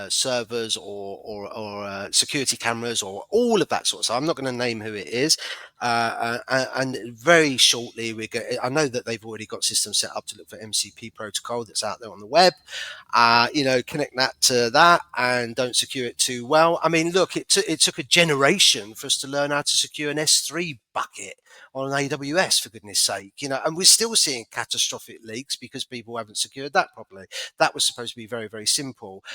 servers or security cameras or all of that sort of stuff. I'm not going to name who it is, and very shortly I know that they've already got systems set up to look for MCP protocol that's out there on the web. Connect that to that and don't secure it too well. I mean, look, it took a generation for us to learn how to secure an S3 bucket on AWS, for goodness sake, and we're still seeing catastrophic leaks because people haven't secured that properly. That was supposed to be very, very simple.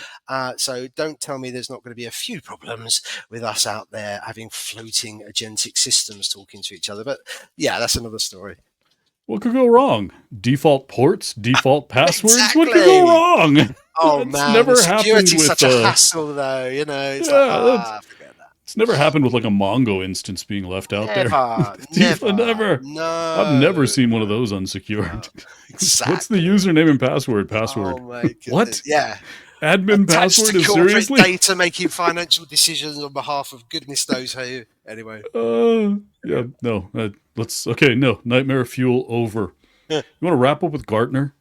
So don't tell me there's not going to be a few problems with us out there having floating agentic systems talking to each other. But yeah, that's another story. What could go wrong? Default ports, default passwords? Exactly. What could go wrong? Oh, It's man, never security's happened with such a hassle, though, It's forget that. It's never happened with like a Mongo instance being left out there. Never. No. I've never seen one of those unsecured. No, exactly. What's the username and password? Oh my goodness. What? Yeah. Admin Attached password to is corporate seriously? data making financial decisions on behalf of goodness knows who. Anyway. Nightmare fuel over. Yeah. You want to wrap up with Gartner?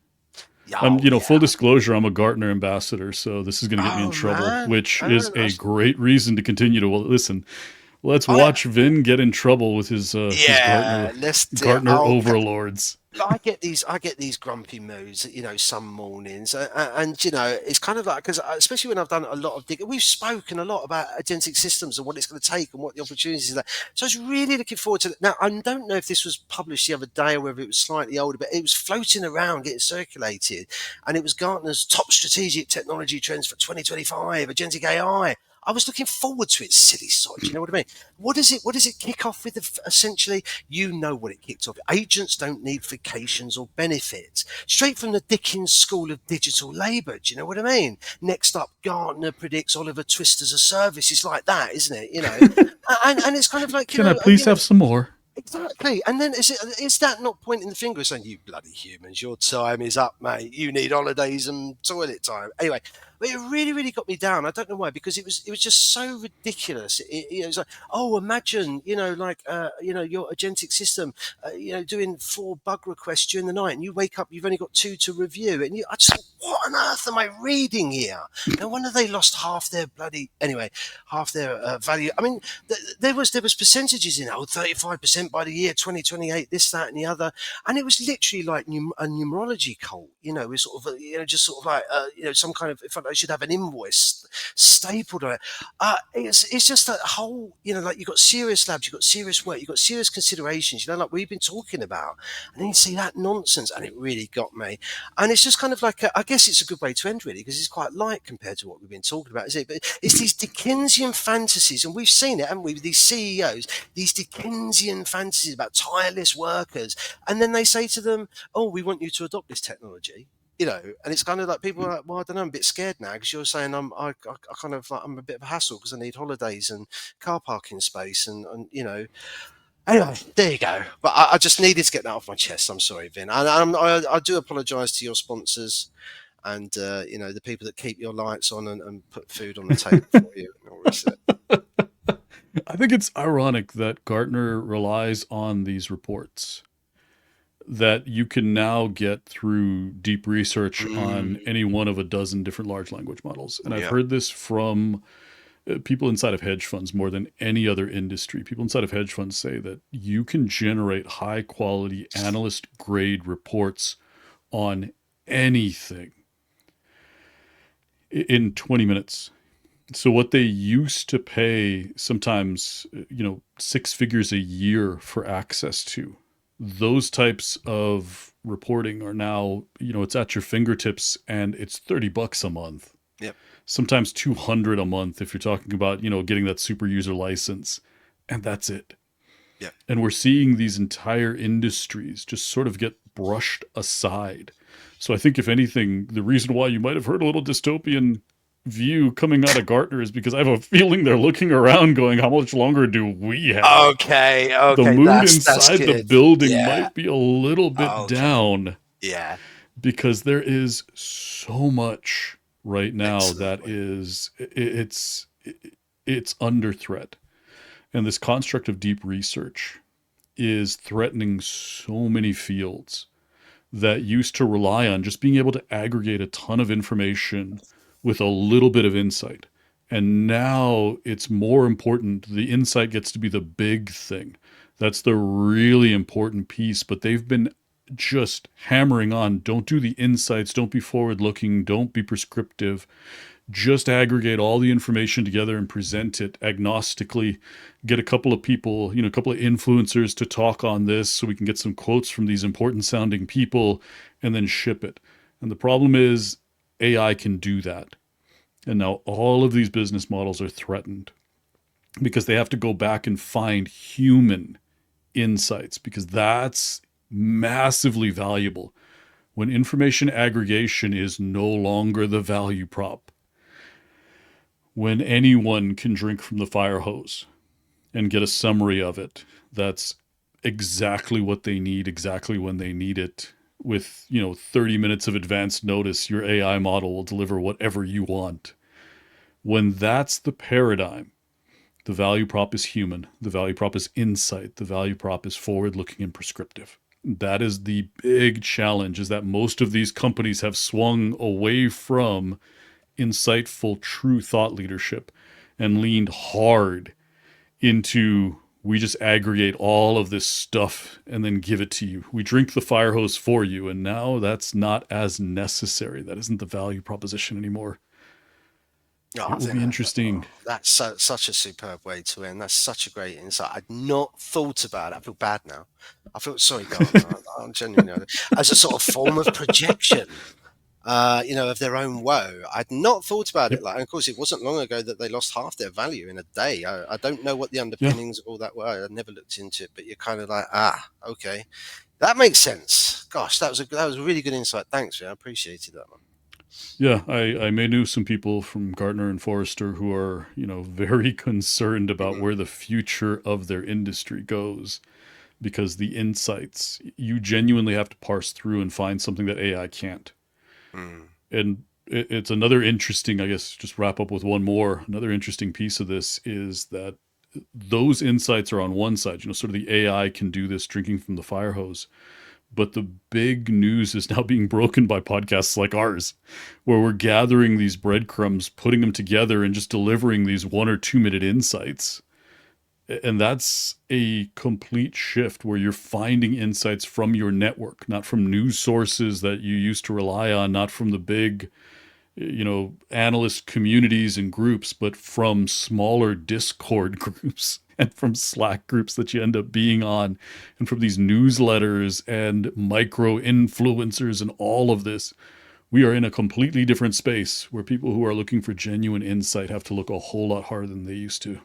Yeah. Full disclosure, I'm a Gartner ambassador, so this is going to get me in trouble, which is a great reason to continue to listen. Let's watch Vin get in trouble with his Gartner overlords. I get these grumpy moods, some mornings, and it's kind of like, because especially when I've done a lot of digging, we've spoken a lot about agentic systems and what it's going to take and what the opportunities are. So I was really looking forward to it. Now, I don't know if this was published the other day or whether it was slightly older, but it was floating around, getting circulated, and it was Gartner's top strategic technology trends for 2025, agentic AI. I was looking forward to it, silly sod. You know what I mean? What does it kick off with? Essentially, you know what it kicked off. Agents don't need vacations or benefits. Straight from the Dickens School of Digital Labour. Do you know what I mean? Next up, Gartner predicts Oliver Twist as a service. It's like that, isn't it? And it's kind of like, can I please have some more? Exactly. And then is that not pointing the finger saying, you bloody humans, your time is up, mate. You need holidays and toilet time. Anyway, but it really, really got me down. I don't know why, because it was just so ridiculous. It was like, oh, imagine, your agentic system, doing 4 bug requests during the night, and you wake up, you've only got 2 to review. And I just thought, what on earth am I reading here? No wonder they lost half their value. I mean, there was percentages in 35% by the year 2028, this, that, and the other, and it was literally like a numerology cult. It's sort of, just sort of like, some kind of, if I I should have an invoice stapled on it. It's just that whole, like you've got serious labs, you've got serious work, you've got serious considerations, like we've been talking about. And then you see that nonsense, and it really got me. And it's just kind of like, I guess it's a good way to end, really, because it's quite light compared to what we've been talking about, is it? But it's these Dickensian fantasies, and we've seen it, haven't we, with these CEOs, these Dickensian fantasies about tireless workers. And then they say to them, oh, we want you to adopt this technology. And it's kind of like people are like, well, I don't know, I'm a bit scared now because you're saying I'm a bit of a hassle because I need holidays and car parking space and Anyway, there you go. But I just needed to get that off my chest. I'm sorry, Vin. And I do apologise to your sponsors and the people that keep your lights on and put food on the table for you and all this. I think it's ironic that Gartner relies on these reports that you can now get through deep research on any one of a dozen different large language models. And I've heard this from people inside of hedge funds more than any other industry. People inside of hedge funds say that you can generate high quality analyst grade reports on anything in 20 minutes. So what they used to pay sometimes, 6 figures a year for access to, those types of reporting are now, it's at your fingertips and it's $30 a month. Yep. Sometimes $200 a month if you're talking about, getting that super user license, and that's it. Yeah. And we're seeing these entire industries just sort of get brushed aside. So I think if anything, the reason why you might have heard a little dystopian view coming out of Gartner is because I have a feeling they're looking around going, how much longer do we have? Okay. The mood that's inside good. the building might be a little bit down. Yeah. Because there is so much right now Absolutely. that is, it's under threat. And this construct of deep research is threatening so many fields that used to rely on just being able to aggregate a ton of information with a little bit of insight. And now it's more important. The insight gets to be the big thing. That's the really important piece. But they've been just hammering on, don't do the insights, don't be forward-looking, don't be prescriptive. Just aggregate all the information together and present it agnostically. Get a couple of people, a couple of influencers to talk on this so we can get some quotes from these important sounding people and then ship it. And the problem is AI can do that. And now all of these business models are threatened because they have to go back and find human insights, because that's massively valuable. When information aggregation is no longer the value prop, when anyone can drink from the fire hose and get a summary of it, that's exactly what they need, exactly when they need it. With 30 minutes of advance notice, your AI model will deliver whatever you want. When that's the paradigm, the value prop is human, the value prop is insight, the value prop is forward-looking and prescriptive. That is the big challenge, is that most of these companies have swung away from insightful, true thought leadership and leaned hard into, we just aggregate all of this stuff and then give it to you. We drink the fire hose for you, and now that's not as necessary. That isn't the value proposition anymore. It will be interesting. That's such a superb way to end. That's such a great insight. I'd not thought about it. I feel bad now. I feel sorry, Gartner. I'm genuinely as a sort of form of projection, of their own woe. I'd not thought about it. And of course, it wasn't long ago that they lost half their value in a day. I don't know what the underpinnings of all that were. I never looked into it, but you're kind of like, okay, that makes sense. Gosh, that was a really good insight. Thanks, man. I appreciated that one. Yeah, I may know some people from Gartner and Forrester who are, very concerned about where the future of their industry goes, because the insights, you genuinely have to parse through and find something that AI can't. And it's another interesting, I guess, just wrap up with one more. Another interesting piece of this is that those insights are on one side, sort of the AI can do this drinking from the fire hose. But the big news is now being broken by podcasts like ours, where we're gathering these breadcrumbs, putting them together, and just delivering these 1 or 2 minute insights. And that's a complete shift where you're finding insights from your network, not from news sources that you used to rely on, not from the big, analyst communities and groups, but from smaller Discord groups and from Slack groups that you end up being on, and from these newsletters and micro influencers and all of this. We are in a completely different space where people who are looking for genuine insight have to look a whole lot harder than they used to.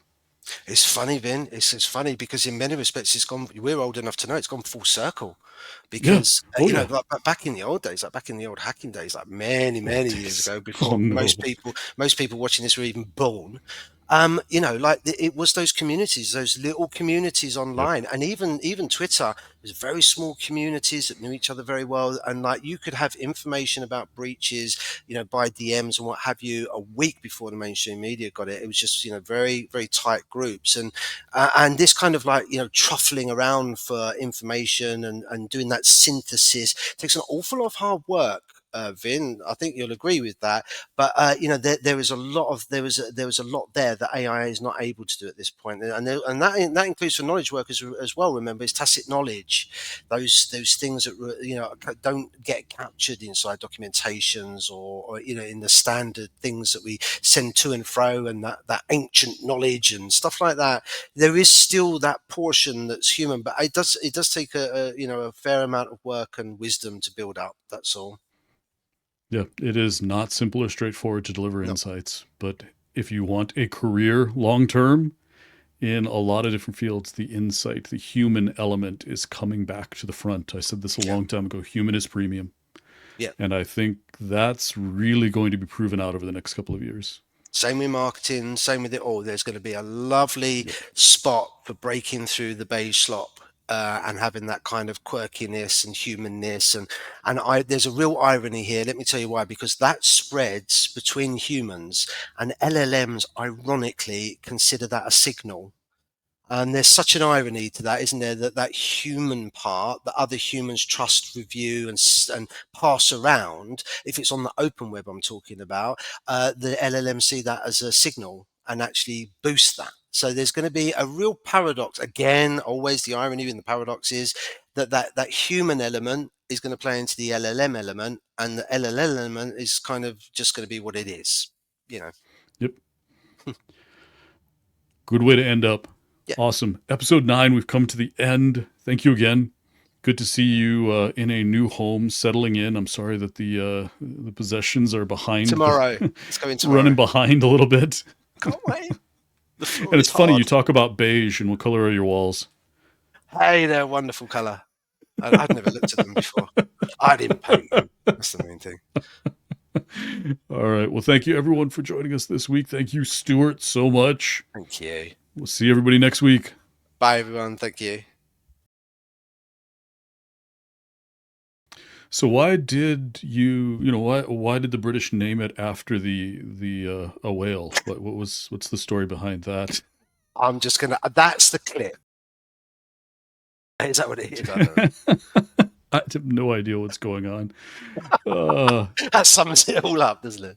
It's funny, Vin. It's funny because in many respects, it's gone. We're old enough to know it's gone full circle. Because like back in the old days, like back in the old hacking days, like many years ago, before most people watching this were even born. It was those communities, those little communities online, and even Twitter was very small communities that knew each other very well, and like you could have information about breaches, by DMs and what have you, a week before the mainstream media got it. It was just very very tight groups, and this kind of like truffling around for information and doing that synthesis takes an awful lot of hard work. Vin, I think you'll agree with that. But there was a lot there was a lot there that AI is not able to do at this point, and that includes for knowledge workers as well. Remember, it's tacit knowledge, those things that don't get captured inside documentations or in the standard things that we send to and fro, and that ancient knowledge and stuff like that. There is still that portion that's human, but it does take a fair amount of work and wisdom to build up. That's all. Yeah, it is not simple or straightforward to deliver insights, but if you want a career long term in a lot of different fields, the insight, the human element is coming back to the front. I said this a long time ago, human is premium. Yeah. And I think that's really going to be proven out over the next couple of years. Same with marketing, same with it all. There's going to be a lovely spot for breaking through the beige slop. And having that kind of quirkiness and humanness, and there's a real irony here. Let me tell you why. Because that spreads between humans, and LLMs, ironically, consider that a signal. And there's such an irony to that, isn't there? That human part that other humans trust, review, and pass around. If it's on the open web, I'm talking about, the LLM see that as a signal and actually boost that. So there's going to be a real paradox. Again, always the irony in the paradox is that human element is going to play into the LLM element, and the LLM element is kind of just going to be what it is. Yep. Good way to end up. Yeah. Awesome. Episode 9, we've come to the end. Thank you again. Good to see you in a new home, settling in. I'm sorry that the possessions are behind. Tomorrow. It's going tomorrow. Running behind a little bit. Can't wait. And it's funny, you talk about beige, and what color are your walls? Hey, they're a wonderful colour. I'd never looked at them before. I didn't paint them. That's the main thing. All right. Well, thank you, everyone, for joining us this week. Thank you, Stuart, so much. Thank you. We'll see everybody next week. Bye, everyone. Thank you. So why did why did the British name it after a whale? What's the story behind that? I'm just gonna. That's the clip. Is that what it is? I don't know. I have no idea what's going on. That sums it all up, doesn't it?